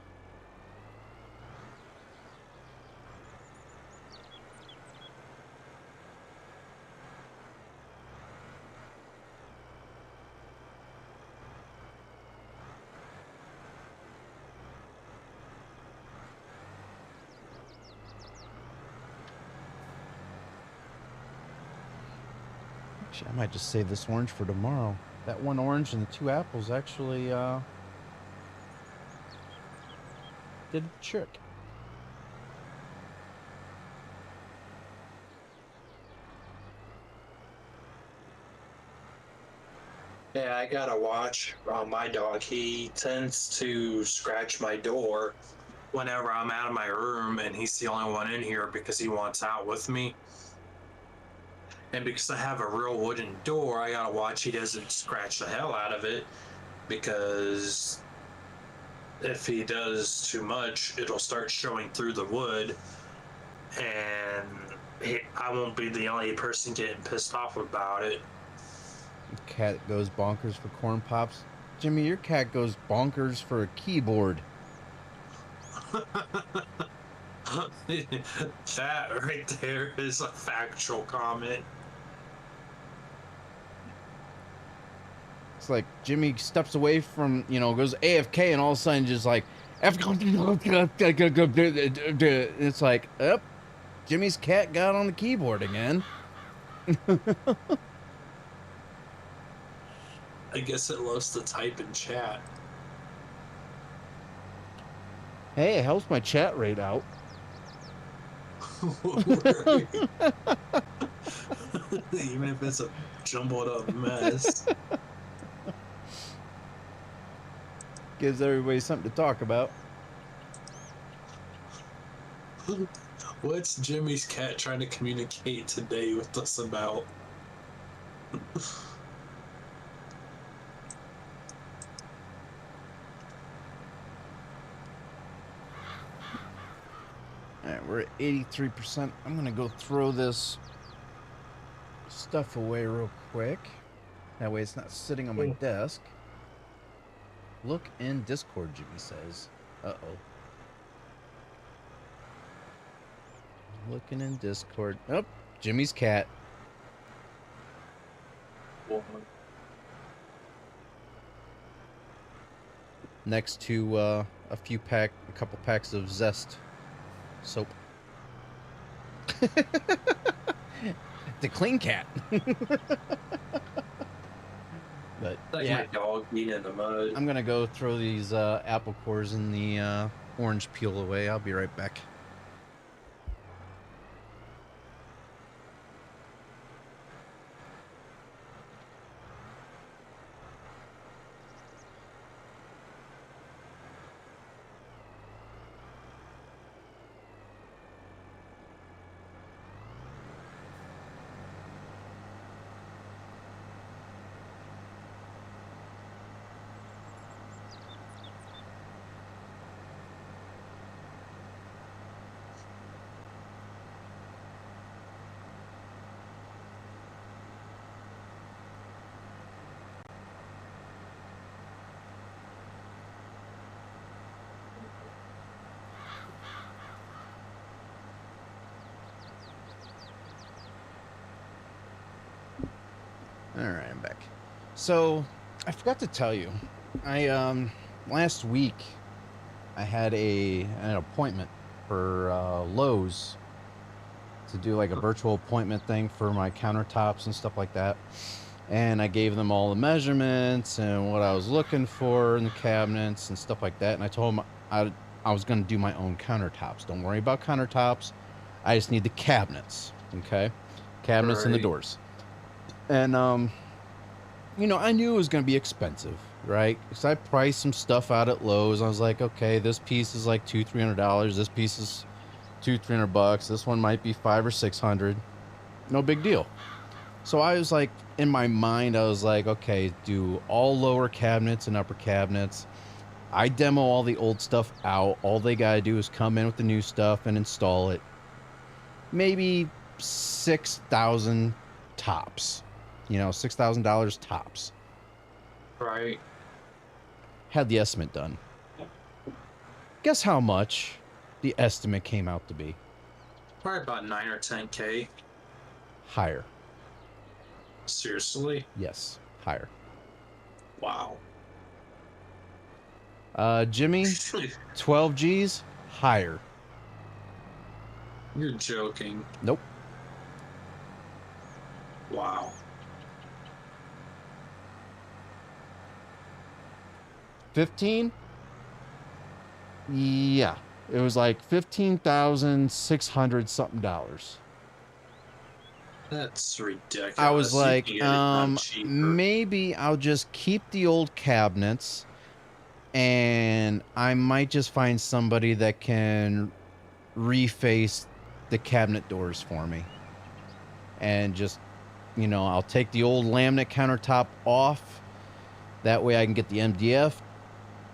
Actually, I might just save this orange for tomorrow. That one orange and the two apples actually did the trick. Yeah, I gotta watch my dog. He tends to scratch my door whenever I'm out of my room, and he's the only one in here because he wants out with me. And because I have a real wooden door, I gotta watch he doesn't scratch the hell out of it, because if he does too much, it'll start showing through the wood, and I won't be the only person getting pissed off about it. Cat goes bonkers for corn pops. Jimmy, your cat goes bonkers for a keyboard. That right there is a factual comment. It's like Jimmy steps away from, you know, goes AFK and all of a sudden just like, it's like, up, Jimmy's cat got on the keyboard again. I guess it loves to type in chat. Hey, it helps my chat rate out. Even if it's a jumbled up mess. Gives everybody something to talk about. What's Jimmy's cat trying to communicate today with us about? Alright, we're at 83%. I'm gonna go throw this stuff away real quick. That way it's not sitting on my desk. Look in Discord, Jimmy says. Uh-oh. Looking in Discord. Oh, Jimmy's cat. Next to a couple packs of Zest soap. The clean cat. But like yeah, my dog being in the mud. I'm gonna go throw these apple cores and the orange peel away. I'll be right back. All right, I'm back. So, I forgot to tell you, I last week I had an appointment for Lowe's to do like a virtual appointment thing for my countertops and stuff like that. And I gave them all the measurements and what I was looking for in the cabinets and stuff like that. And I told them I was going to do my own countertops. Don't worry about countertops. I just need the cabinets, okay? Cabinets and the doors. And, you know, I knew it was going to be expensive, right? Because I priced some stuff out at Lowe's. I was like, okay, this piece is like $200-300. This piece is $200-300. This one might be $500 or $600. No big deal. So I was like, in my mind, I was like, okay, do all lower cabinets and upper cabinets. I demo all the old stuff out. All they got to do is come in with the new stuff and install it. Maybe $6,000 tops. You know, $6,000 tops. Right. Had the estimate done. Guess how much the estimate came out to be? Probably about 9 or 10K. Higher. Seriously? Yes, higher. Wow. Jimmy, 12 G's, higher. You're joking. Nope. Wow. 15? Yeah. It was like $15,600 something dollars. That's ridiculous. I was like, cheaper. maybe I'll just keep the old cabinets and I might just find somebody that can reface the cabinet doors for me. And just, you know, I'll take the old laminate countertop off. That way I can get the MDF,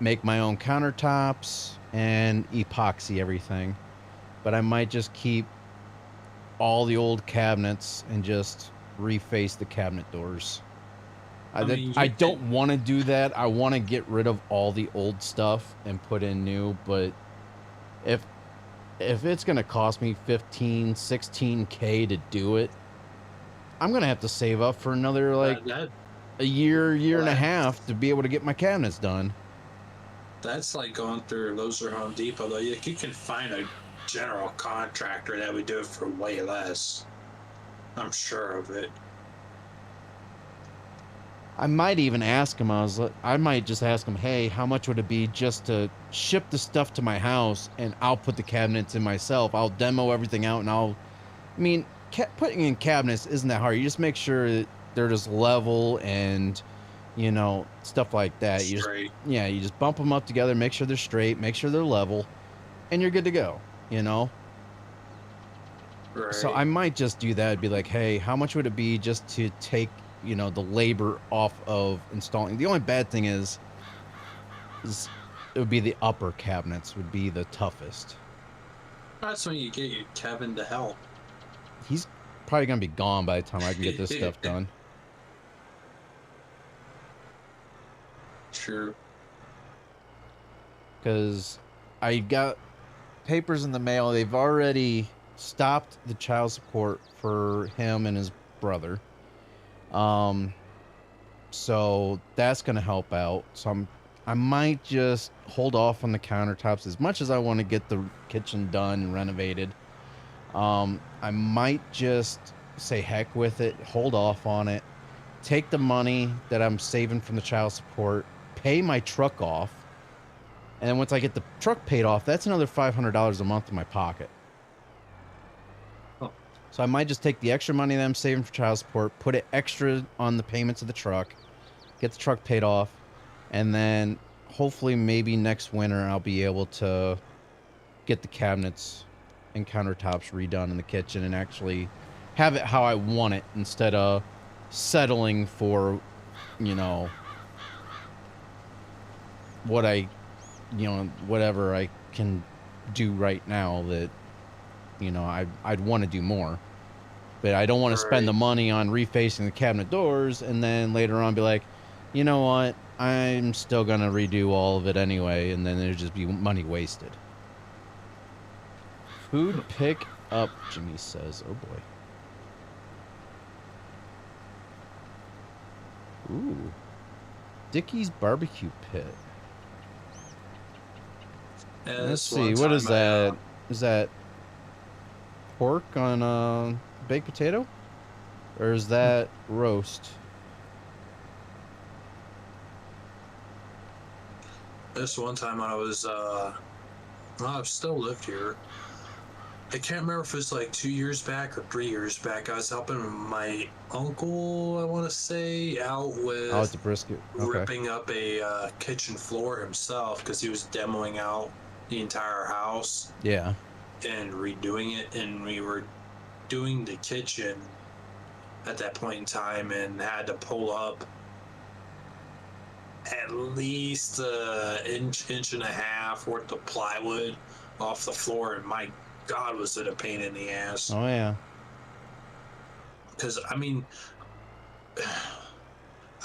make my own countertops, and epoxy everything. But I might just keep all the old cabinets and just reface the cabinet doors. I don't want to do that. I want to get rid of all the old stuff and put in new, but if it's going to cost me 15, 16K to do it, I'm going to have to save up for another like a year and a half to be able to get my cabinets done. That's like going through Lowe's or Home Depot though. You can find a general contractor that would do it for way less. I'm sure of it. I might even ask him. I might just ask him, hey, how much would it be just to ship the stuff to my house and I'll put the cabinets in myself. I'll demo everything out and I mean, putting in cabinets isn't that hard. You just make sure that they're just level and, you know, stuff like that. Straight. You just bump them up together, make sure they're straight, make sure they're level, and you're good to go, you know? Right. So I might just do that. It'd be like, hey, how much would it be just to take, you know, the labor off of installing? The only bad thing is it would be the upper cabinets would be the toughest. That's when you get your Kevin to help. He's probably gonna be gone by the time I can get this stuff done. True. Because I got papers in the mail. They've already stopped the child support for him and his brother. So that's gonna help out. So I might just hold off on the countertops as much as I want to get the kitchen done and renovated. I might just say heck with it, hold off on it, take the money that I'm saving from the child support, pay my truck off, and then once I get the truck paid off, that's another $500 a month in my pocket. Oh. So I might just take the extra money that I'm saving for child support, put it extra on the payments of the truck, get the truck paid off, and then hopefully maybe next winter I'll be able to get the cabinets and countertops redone in the kitchen and actually have it how I want it instead of settling for, you know, whatever I can do right now that, you know, I'd want to do more. But I don't want to spend the money on refacing the cabinet doors and then later on be like, you know what, I'm still going to redo all of it anyway, and then there'd just be money wasted. Food pick up, Jimmy says. Oh boy. Ooh. Dickie's barbecue pit. Yeah, let's see, what is that? Is that pork on baked potato? Or is that roast? This one time I was I've still lived here. I can't remember if it was like 2 years back or 3 years back. I was helping my uncle, I want to say, out with Oh, it's a brisket. Okay. ripping up a kitchen floor himself because he was demoing out the entire house. Yeah. And redoing it, and we were doing the kitchen at that point in time and had to pull up at least an inch and a half worth of plywood off the floor, and my God, was it a pain in the ass. Oh, yeah. Because, I mean,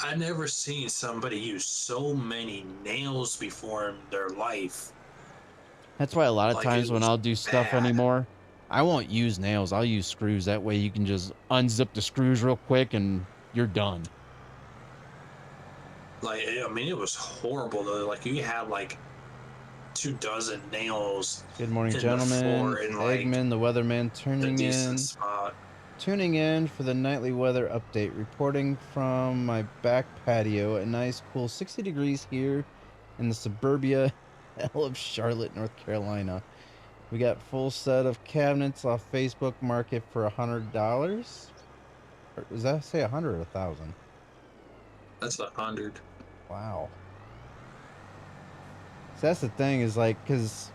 I've never seen somebody use so many nails before in their life. That's why a lot of times when I'll do stuff bad. anymore, I won't use nails. I'll use screws. That way you can just unzip the screws real quick and you're done. Like, I mean, it was horrible, though. Like, you had, like, 24 nails. Good morning, gentlemen. Eggman, the weatherman, tuning in for the nightly weather update. Reporting from my back patio. A nice, cool 60 degrees here in the suburbia of Charlotte, North Carolina. We got full set of cabinets off Facebook Market for $100. Or does that say 100 or 1,000? That's 100. Wow. So that's the thing is like, because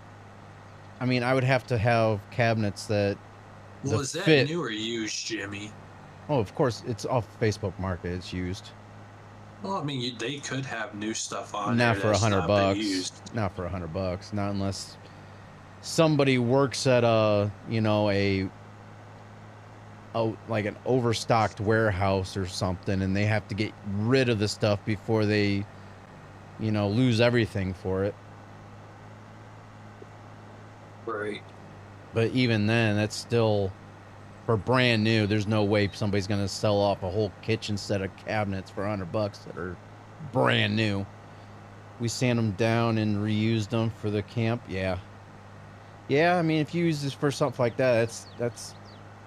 I mean, I would have to have cabinets that. Well, is that new or used, Jimmy? Oh, of course, it's off Facebook Market. It's used. Well, I mean, they could have new stuff on not there. For $100. Not for $100. Not unless somebody works at like an overstocked warehouse or something, and they have to get rid of the stuff before they, lose everything for it. Right. But even then, that's still for brand new. There's no way somebody's gonna sell off a whole kitchen set of cabinets for $100 that are brand new. We sand them down and reused them for the camp. Yeah. I mean, if you use this for something like that, that's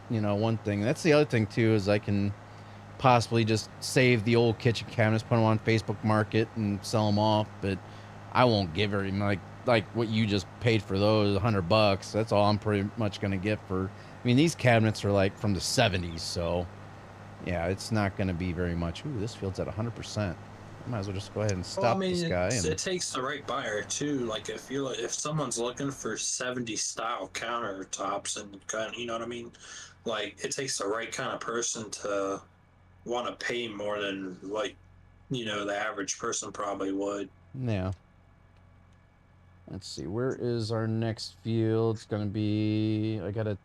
one thing. That's the other thing too, is I can possibly just save the old kitchen cabinets, put them on Facebook Market, and sell them off. But I won't give her like what you just paid for those $100. That's all I'm pretty much gonna get for I mean, these cabinets are like from the 70s, so yeah, it's not going to be very much. Ooh, this field's at 100%. I might as well just go ahead and Well, I stop this mean, guy and it takes the right buyer too. Like if someone's looking for 70s style countertops and kind, you know what I mean? Like it takes the right kind of person to want to pay more than like the average person probably would. yeah. Let's see, where is our next field? It's going to be, I got to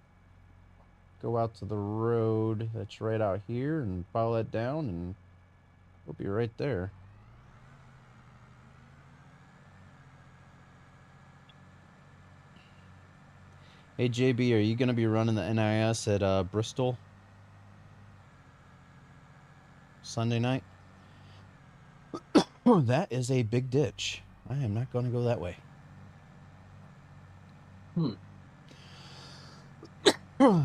go out to the road that's right out here and follow that down, and we'll be right there. Hey, JB, are you going to be running the NIS at Bristol Sunday night? Oh, that is a big ditch. I am not going to go that way. Yeah,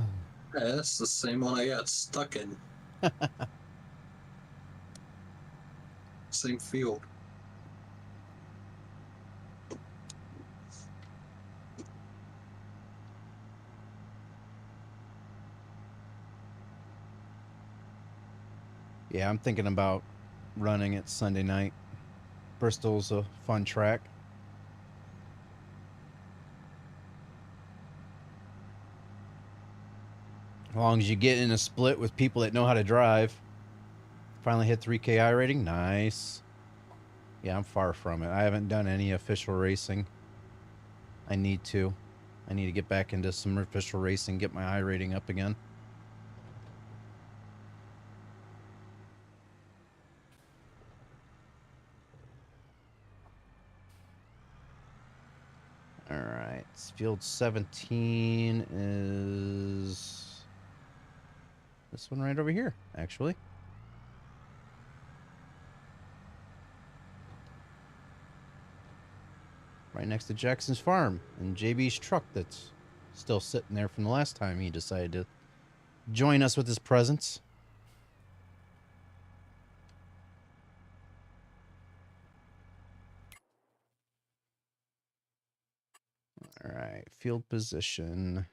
that's the same one I got stuck in. Same field. Yeah, I'm thinking about running it Sunday night. Bristol's a fun track. As long as you get in a split with people that know how to drive. Finally hit 3K I rating. Nice. Yeah, I'm far from it. I haven't done any official racing. I need to. I need to get back into some official racing, get my I rating up again. All right. Field 17 is this one right over here, actually. Right next to Jackson's farm and JB's truck that's still sitting there from the last time he decided to join us with his presence. All right, field position.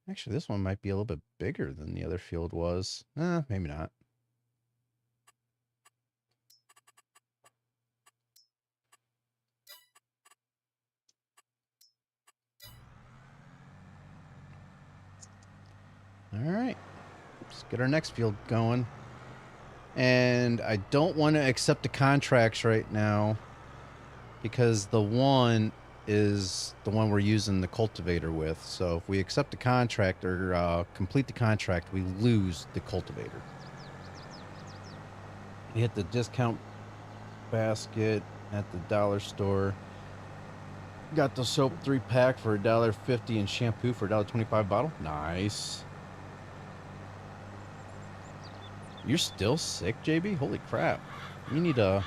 Actually, this one might be a little bit bigger than the other field was. Maybe not. All right, let's get our next field going. And I don't want to accept the contracts right now because the one is the one we're using the cultivator with. So if we accept the contract or complete the contract, we lose the cultivator. You hit the discount basket at the dollar store. Got the soap 3-pack for $1.50 and shampoo for $1.25 bottle. Nice. You're still sick, JB? Holy crap. You need to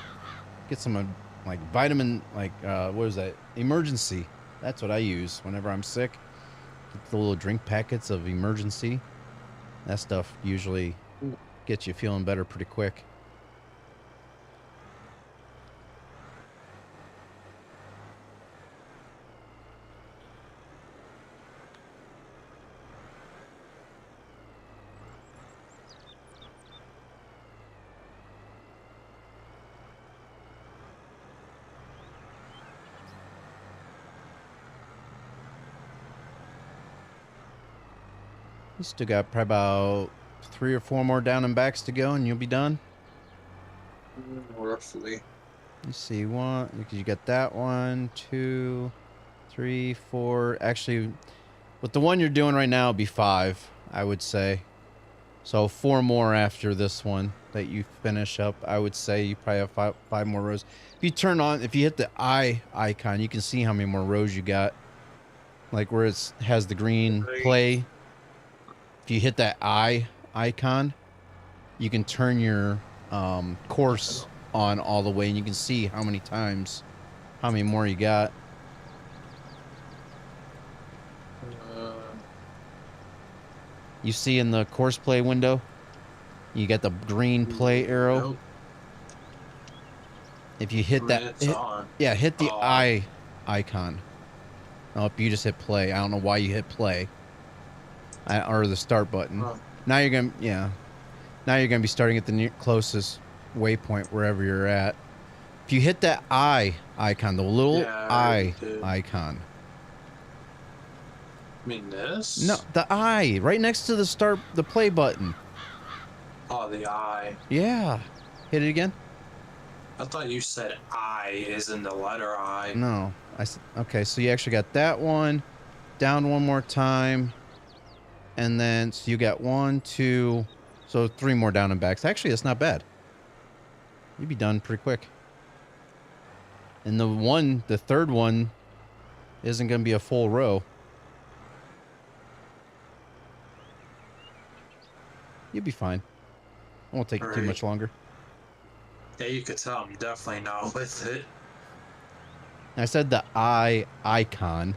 get some like vitamin, like what is that? Emergency. That's what I use whenever I'm sick. Get the little drink packets of Emergency. That stuff usually gets you feeling better pretty quick. You still got probably about 3 or 4 more down and backs to go, and you'll be done. Roughly. You see one, because you got that 1, 2, 3, 4. Actually, with the one you're doing right now, it'll be 5, I would say. So 4 more after this one that you finish up. I would say you probably have 5 more rows. If you turn on, if you hit the I icon, you can see how many more rows you got. Like where it has the green play. If you hit that I icon, you can turn your course on all the way, and you can see how many times, how many more you got. You see in the course play window, you got the green play arrow. Nope. If you hit that, hit the I icon. Oh, you just hit play. I don't know why you hit play. or the start button. Oh, Now you're gonna, yeah. Now you're gonna be starting at the closest waypoint wherever you're at. If you hit that eye icon, the little yeah, I already eye did. icon. I mean No, this? the eye right next to the play button. Oh, the I. Yeah. Hit it again. I thought you said I is in the letter I. No. Okay, so you actually got that one. Down one more time. And then, so you got 1, 2, so 3 more down and backs. Actually, that's not bad. You'd be done pretty quick. And the third one, isn't going to be a full row. You'll be fine. It won't take you too Right. much longer. Yeah, you could tell I'm definitely not with it. I said the eye icon.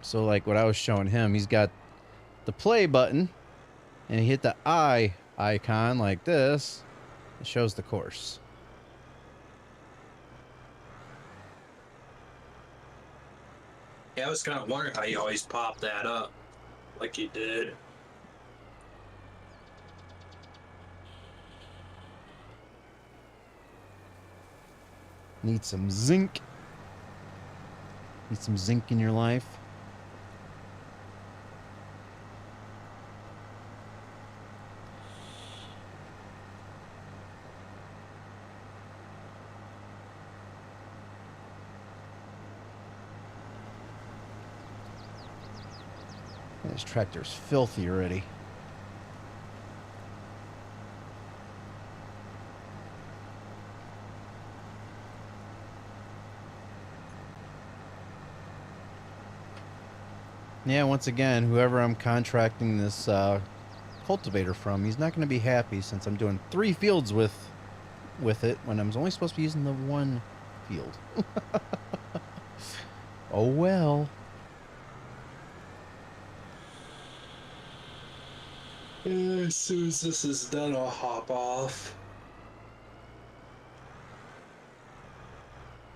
So, like what I was showing him, he's got the play button, and he hit the eye icon like this. It shows the course. Yeah, I was kind of wondering how you always pop that up like you did. Need some zinc. Need some zinc in your life. This tractor's filthy already. Yeah, once again, whoever I'm contracting this cultivator from, he's not going to be happy since I'm doing 3 fields with it when I'm only supposed to be using the 1 field. Oh well. Yeah, as soon as this is done, I'll hop off.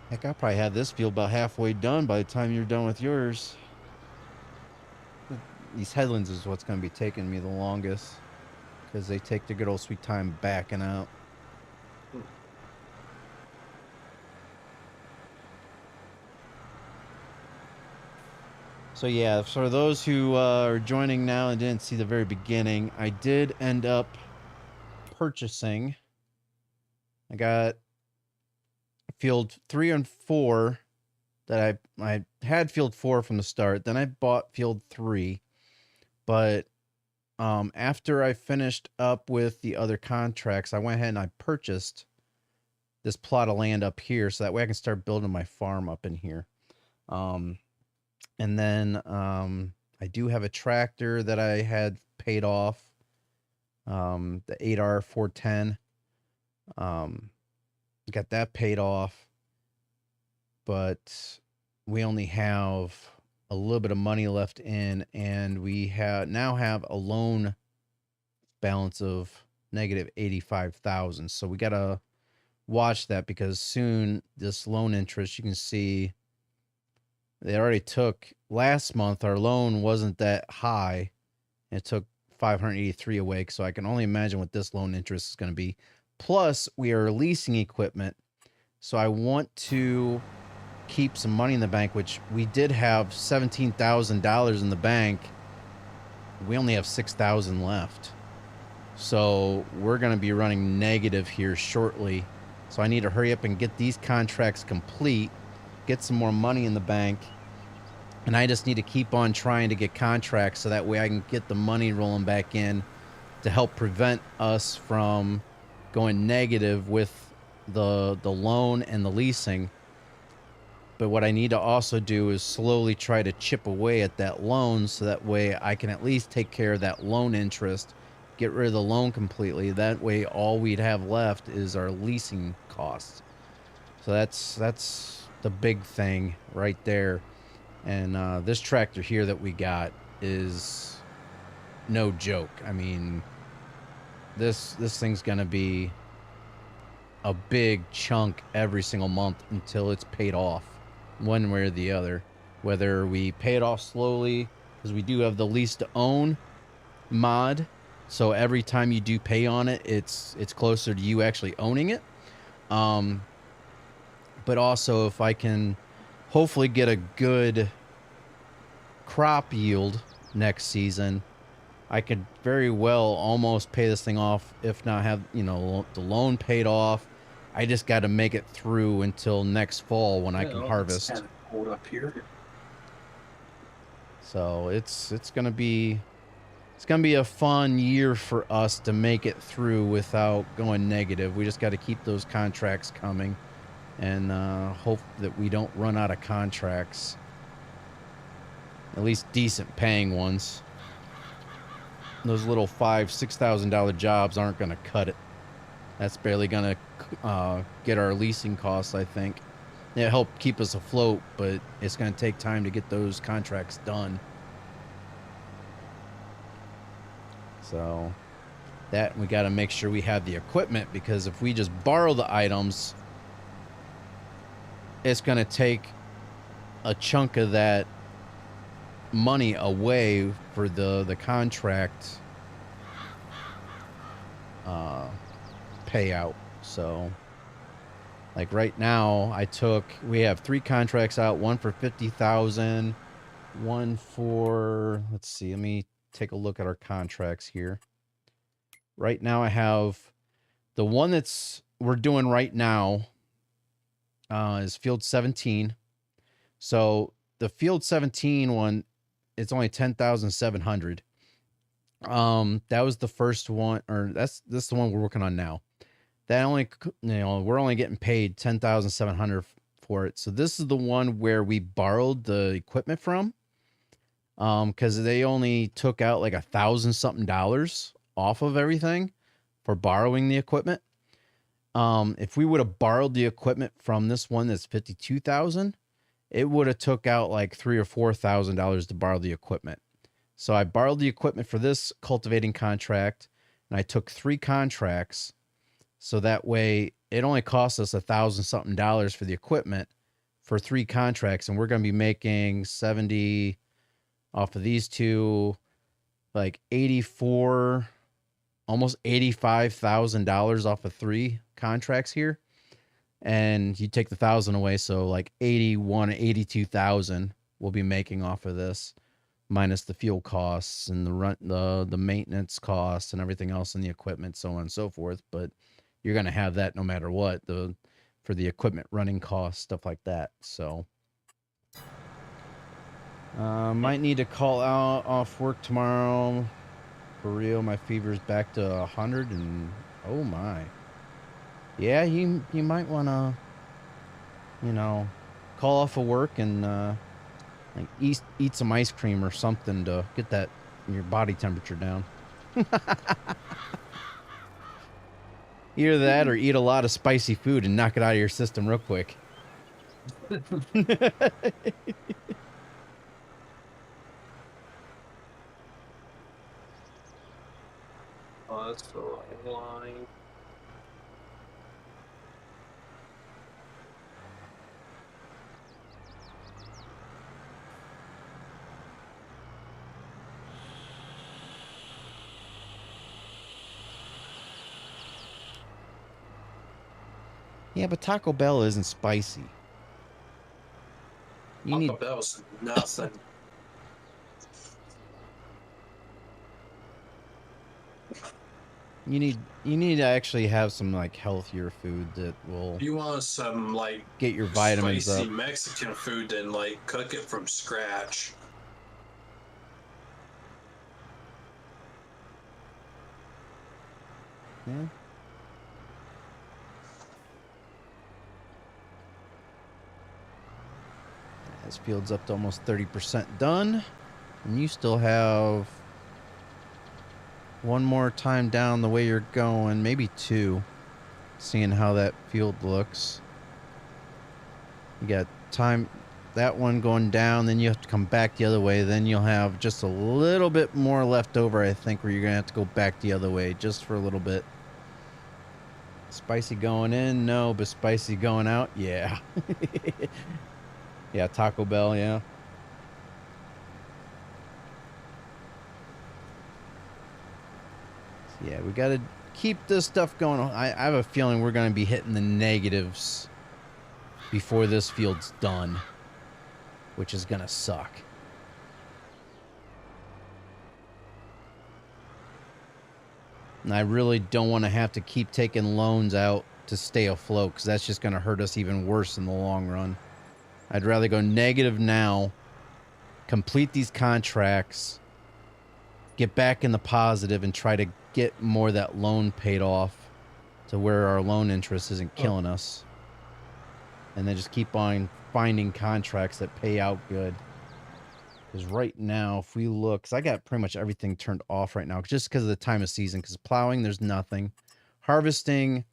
Heck, I'll probably have this field about halfway done by the time you're done with yours. These headlands is what's going to be taking me the longest, because they take the good old sweet time backing out. So yeah, for those who are joining now and didn't see the very beginning, I did end up purchasing. I got field 3 and 4 that I had field 4 from the start. Then I bought field 3, but after I finished up with the other contracts, I went ahead and I purchased this plot of land up here, so that way I can start building my farm up in here. And then I do have a tractor that I had paid off, the 8R 410. Got that paid off, but we only have a little bit of money left in, and we now have a loan balance of negative 85,000. So we gotta watch that, because soon this loan interest, you can see they already took last month. Our loan wasn't that high. It took 583 away. So I can only imagine what this loan interest is going to be. Plus, we are leasing equipment. So I want to keep some money in the bank, which we did have $17,000 in the bank. We only have 6,000 left. So we're going to be running negative here shortly. So I need to hurry up and get these contracts complete, get some more money in the bank. And I just need to keep on trying to get contracts so that way I can get the money rolling back in to help prevent us from going negative with the loan and the leasing. But what I need to also do is slowly try to chip away at that loan, so that way I can at least take care of that loan interest, get rid of the loan completely. That way all we'd have left is our leasing costs. So that's the big thing right there. And this tractor here that we got is no joke. I mean, this thing's gonna be a big chunk every single month until it's paid off. one way or the other. Whether we pay it off slowly, because we do have the lease to own mod, so every time you do pay on it, it's closer to you actually owning it. But also if I can hopefully get a good crop yield next season, I could very well almost pay this thing off, if not have, you know, the loan paid off. I just got to make it through until next fall when I can harvest. It's kind of cold up here. So it's gonna be a fun year for us to make it through without going negative. We just got to keep those contracts coming, and hope that we don't run out of contracts. At least decent paying ones. Those little $5,000–$6,000 jobs aren't gonna cut it. That's barely gonna get our leasing costs, I think. It helped keep us afloat, but it's gonna take time to get those contracts done. So that we got to make sure we have the equipment, because if we just borrow the items, it's going to take a chunk of that money away for the contract payout. So like right now we have 3 contracts out, one for 50,000, one for, let's see, let me take a look at our contracts here. Right now I have the one we're doing right now is field 17. So the field 17 one, it's only 10,700. That was the first one, or this is the one we're working on now. That only, we're only getting paid 10,700 for it. So this is the one where we borrowed the equipment from. Because they only took out like $1,000-something off of everything for borrowing the equipment. If we would have borrowed the equipment from this one that's 52,000, it would have took out like $3,000 or $4,000 to borrow the equipment. So I borrowed the equipment for this cultivating contract, and I took 3 contracts. So that way it only cost us $1,000-something for the equipment for 3 contracts, and we're going to be making 70 off of these 2, like 84, almost $85,000 off of 3 contracts here. And you take the 1,000 away, so like 81, 82,000 we'll be making off of this, minus the fuel costs and the maintenance costs and everything else in the equipment, so on and so forth. But you're going to have that no matter what, for the equipment running costs, stuff like that. So might need to call out off work tomorrow. For real, my fever's back to 100, and oh my. Yeah, you might want to, call off of work and like eat some ice cream or something to get that your body temperature down. Either that or eat a lot of spicy food and knock it out of your system real quick. Oh, that's the right line. Yeah, but Taco Bell isn't spicy. Taco Bell's nothing. You need to actually have some like healthier food that will. If you want some like get your vitamins spicy up. Mexican food, then like cook it from scratch. Yeah. This field's up to almost 30% done, and you still have one more time down the way you're going, maybe 2, seeing how that field looks. You got time, that one going down, then you have to come back the other way, then you'll have just a little bit more left over, I think, where you're gonna have to go back the other way just for a little bit. Spicy going in, no, but spicy going out, yeah. Yeah, Taco Bell, yeah. So yeah, we got to keep this stuff going on. I have a feeling we're going to be hitting the negatives before this field's done, which is going to suck. And I really don't want to have to keep taking loans out to stay afloat, because that's just going to hurt us even worse in the long run. I'd rather go negative now, complete these contracts, get back in the positive, and try to get more of that loan paid off to where our loan interest isn't killing us. And then just keep on finding contracts that pay out good. Because right now, if we look, because I got pretty much everything turned off right now, just because of the time of season. Because plowing, there's nothing. Harvesting,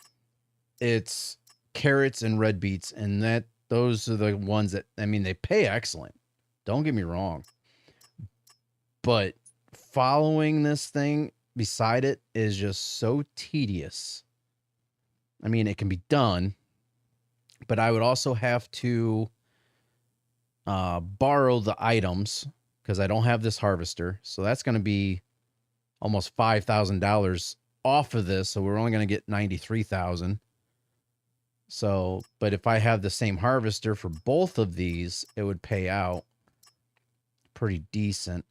it's carrots and red beets, and those are the ones that, I mean, they pay excellent. Don't get me wrong. But following this thing beside it is just so tedious. I mean, it can be done, but I would also have to borrow the items because I don't have this harvester. So that's going to be almost $5,000 off of this. So we're only going to get $93,000. So, but if I have the same harvester for both of these, it would pay out pretty decent.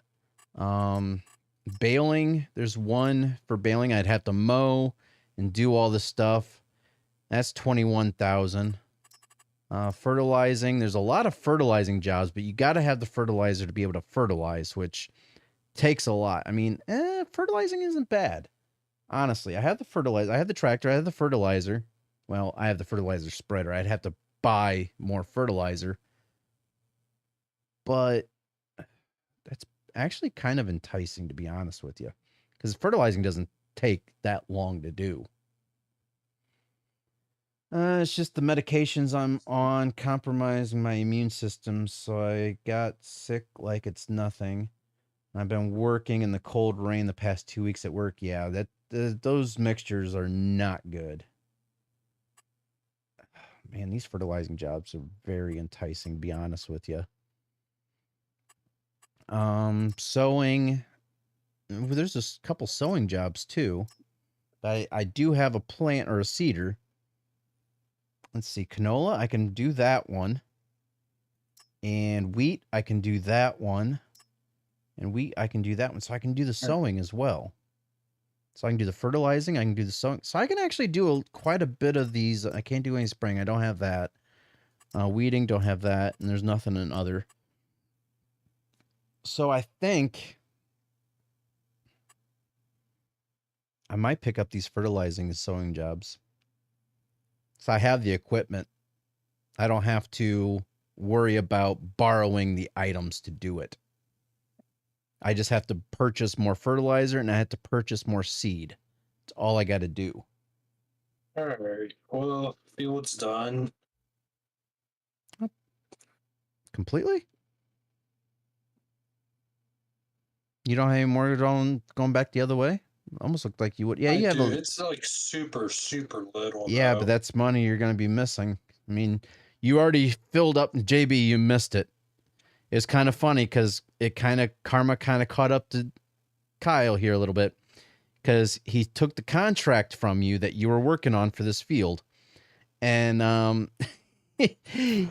Baling, there's one for baling. I'd have to mow and do all the stuff. That's 21,000. Fertilizing, there's a lot of fertilizing jobs, but you got to have the fertilizer to be able to fertilize, which takes a lot. I mean, fertilizing isn't bad. Honestly, I have the fertilizer. I have the tractor. I have the fertilizer. Well, I have the fertilizer spreader. I'd have to buy more fertilizer. But that's actually kind of enticing, to be honest with you, because fertilizing doesn't take that long to do. It's just the medications I'm on compromising my immune system, so I got sick like it's nothing. I've been working in the cold rain the past 2 weeks at work. Yeah, those mixtures are not good. Man, these fertilizing jobs are very enticing, to be honest with you. Sewing. There's a couple sewing jobs too. I do have a plant or a seeder. Let's see, canola, I can do that one. And wheat, I can do that one. And wheat, I can do that one. So I can do the sowing as well. So I can do the fertilizing, I can do the sowing. So I can actually do quite a bit of these. I can't do any spraying. I don't have that. Weeding, don't have that. And there's nothing in other. So I think I might pick up these fertilizing and sowing jobs. So I have the equipment. I don't have to worry about borrowing the items to do it. I just have to purchase more fertilizer and I have to purchase more seed. That's all I got to do. All right. Well, field's done. Completely? You don't have any more going back the other way? Almost looked like you would. Yeah, you have it's like super, super little. Yeah, though. but that's money you're going to be missing. I mean, you already filled up JB, you missed it. It's kind of funny because karma kind of caught up to Kyle here a little bit, because he took the contract from you that you were working on for this field, and he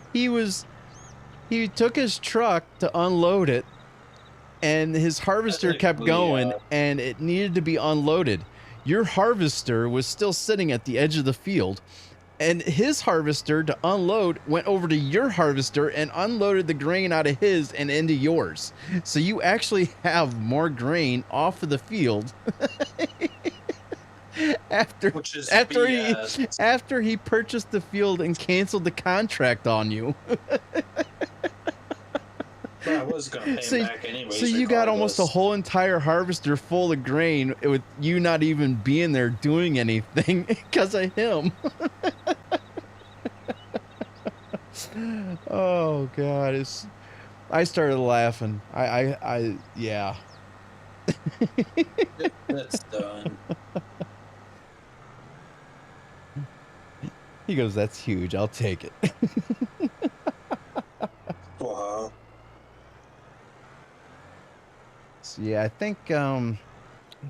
took his truck to unload it, and his harvester kept going, and it needed to be unloaded. Your harvester was still sitting at the edge of the field, and his harvester to unload went over to your harvester and unloaded the grain out of his and into yours. So you actually have more grain off of the field after he purchased the field and canceled the contract on you. Well, I was going to pay him back anyways. So you got almost a whole entire harvester full of grain with you not even being there doing anything because of him. Oh God, I started laughing. Yeah. That's done. He goes, "That's huge. I'll take it." So yeah, I think I'm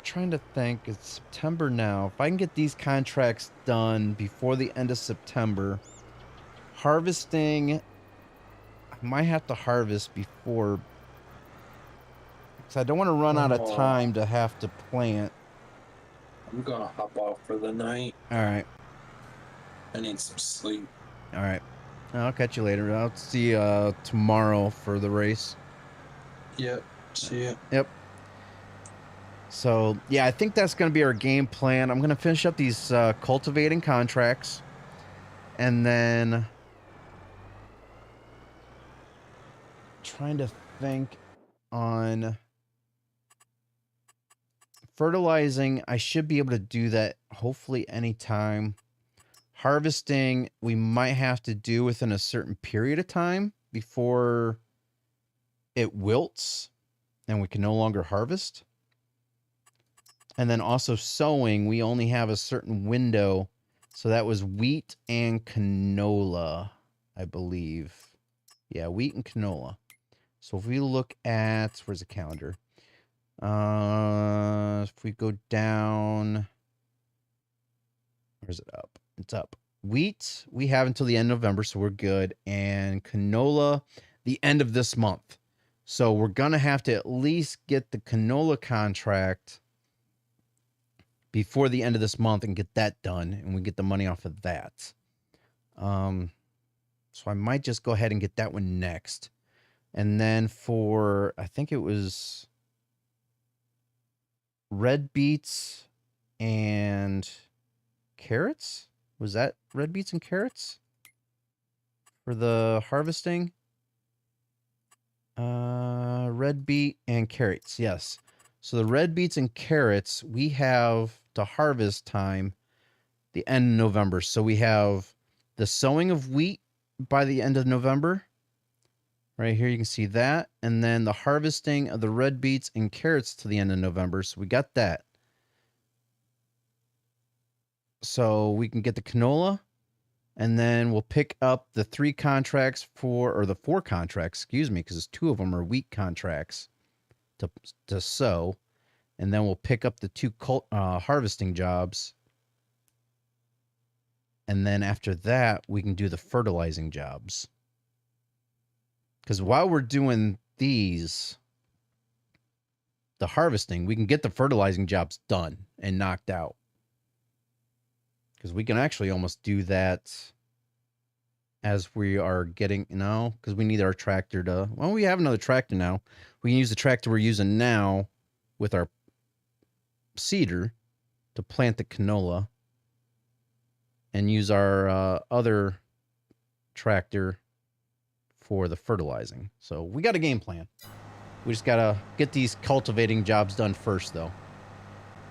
trying to think. It's September now. If I can get these contracts done before the end of September, harvesting, I might have to harvest before, because I don't want to run out of Oh, time to have to plant. I'm gonna hop off for the night. All right. I need some sleep. All right. I'll catch you later. I'll see you tomorrow for the race. Yep. See ya. Yep. So, yeah, I think that's going to be our game plan. I'm going to finish up these cultivating contracts. And then trying to think on fertilizing. I should be able to do that hopefully anytime. Harvesting, we might have to do within a certain period of time before it wilts and we can no longer harvest. And then also sowing, we only have a certain window. So that was wheat and canola, I believe. Yeah, wheat and canola. So if we look at, where's the calendar? If we go down, where's it up? It's up. Wheat, we have until the end of November, so we're good. And canola, the end of this month. So we're going to have to at least get the canola contract before the end of this month and get that done, and we get the money off of that. So I might just go ahead and get that one next. And then for, I think it was red beets and carrots? Was that red beets and carrots for the harvesting? Red beet and carrots, yes. So the red beets and carrots, we have to harvest time the end of November. So we have the sowing of wheat by the end of November. Right here you can see that. And then the harvesting of the red beets and carrots to the end of November. So we got that. So we can get the canola. And then we'll pick up the 3 contracts or the 4 contracts, excuse me, because 2 of them are wheat contracts to sow. And then we'll pick up the 2 harvesting jobs. And then after that, we can do the fertilizing jobs. Because while we're doing these, the harvesting, we can get the fertilizing jobs done and knocked out. Because we can actually almost do that as we are getting, because we need our tractor to, well, we have another tractor now. We can use the tractor we're using now with our seeder to plant the canola and use our other tractor for the fertilizing. So we got a game plan. We just got to get these cultivating jobs done first, though.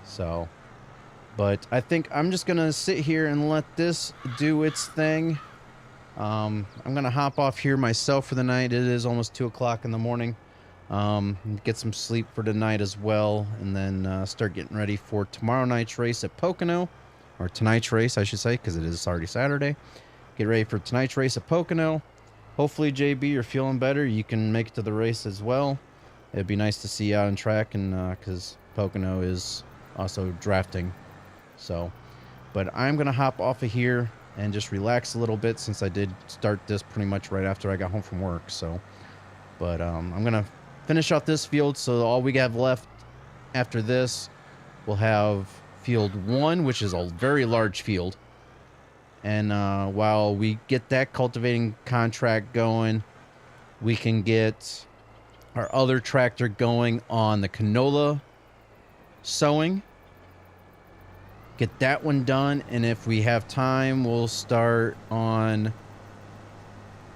So, but I think I'm just going to sit here and let this do its thing. I'm going to hop off here myself for the night. It is almost 2 o'clock in the morning. Get some sleep for tonight as well, and then start getting ready for tomorrow night's race at Pocono, or tonight's race, I should say, because it is already Saturday. Get ready for tonight's race at Pocono. Hopefully, JB, you're feeling better. You can make it to the race as well. It'd be nice to see you out on track, and because Pocono is also drafting. So, but I'm gonna hop off of here and just relax a little bit, since I did start this pretty much right after I got home from work. So, but I'm gonna finish off this field. So all we have left after this, we'll have field 1, which is a very large field. And while we get that cultivating contract going, we can get our other tractor going on the canola sowing. Get that one done, and if we have time, we'll start on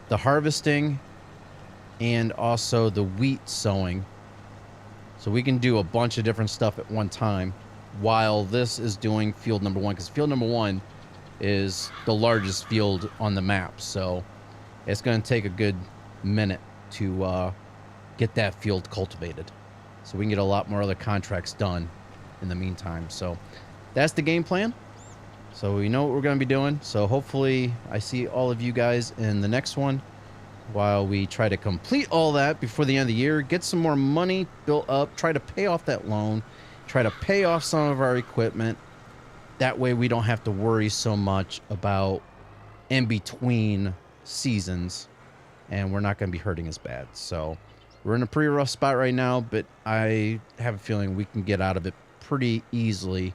the harvesting and also the wheat sowing. So we can do a bunch of different stuff at one time while this is doing field number 1, because field number 1 is the largest field on the map. So it's going to take a good minute to get that field cultivated, so we can get a lot more other contracts done in the meantime. So that's the game plan. So we know what we're going to be doing. So hopefully I see all of you guys in the next one. while we try to complete all that before the end of the year, get some more money built up, try to pay off that loan, try to pay off some of our equipment. That way we don't have to worry so much about in between seasons, and we're not going to be hurting as bad. So we're in a pretty rough spot right now, but I have a feeling we can get out of it pretty easily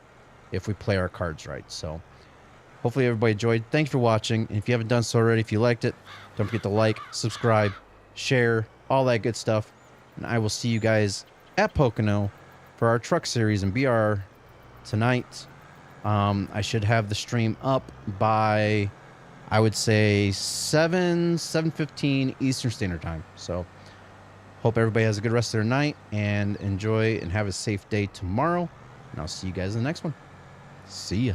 if we play our cards right. So hopefully everybody enjoyed. Thank you for watching. And if you haven't done so already, if you liked it, don't forget to like, subscribe, share, all that good stuff. And I will see you guys at Pocono for our truck series and BR tonight. I should have the stream up by, I would say, 7:15 Eastern Standard Time. So hope everybody has a good rest of their night and enjoy and have a safe day tomorrow. And I'll see you guys in the next one. See ya.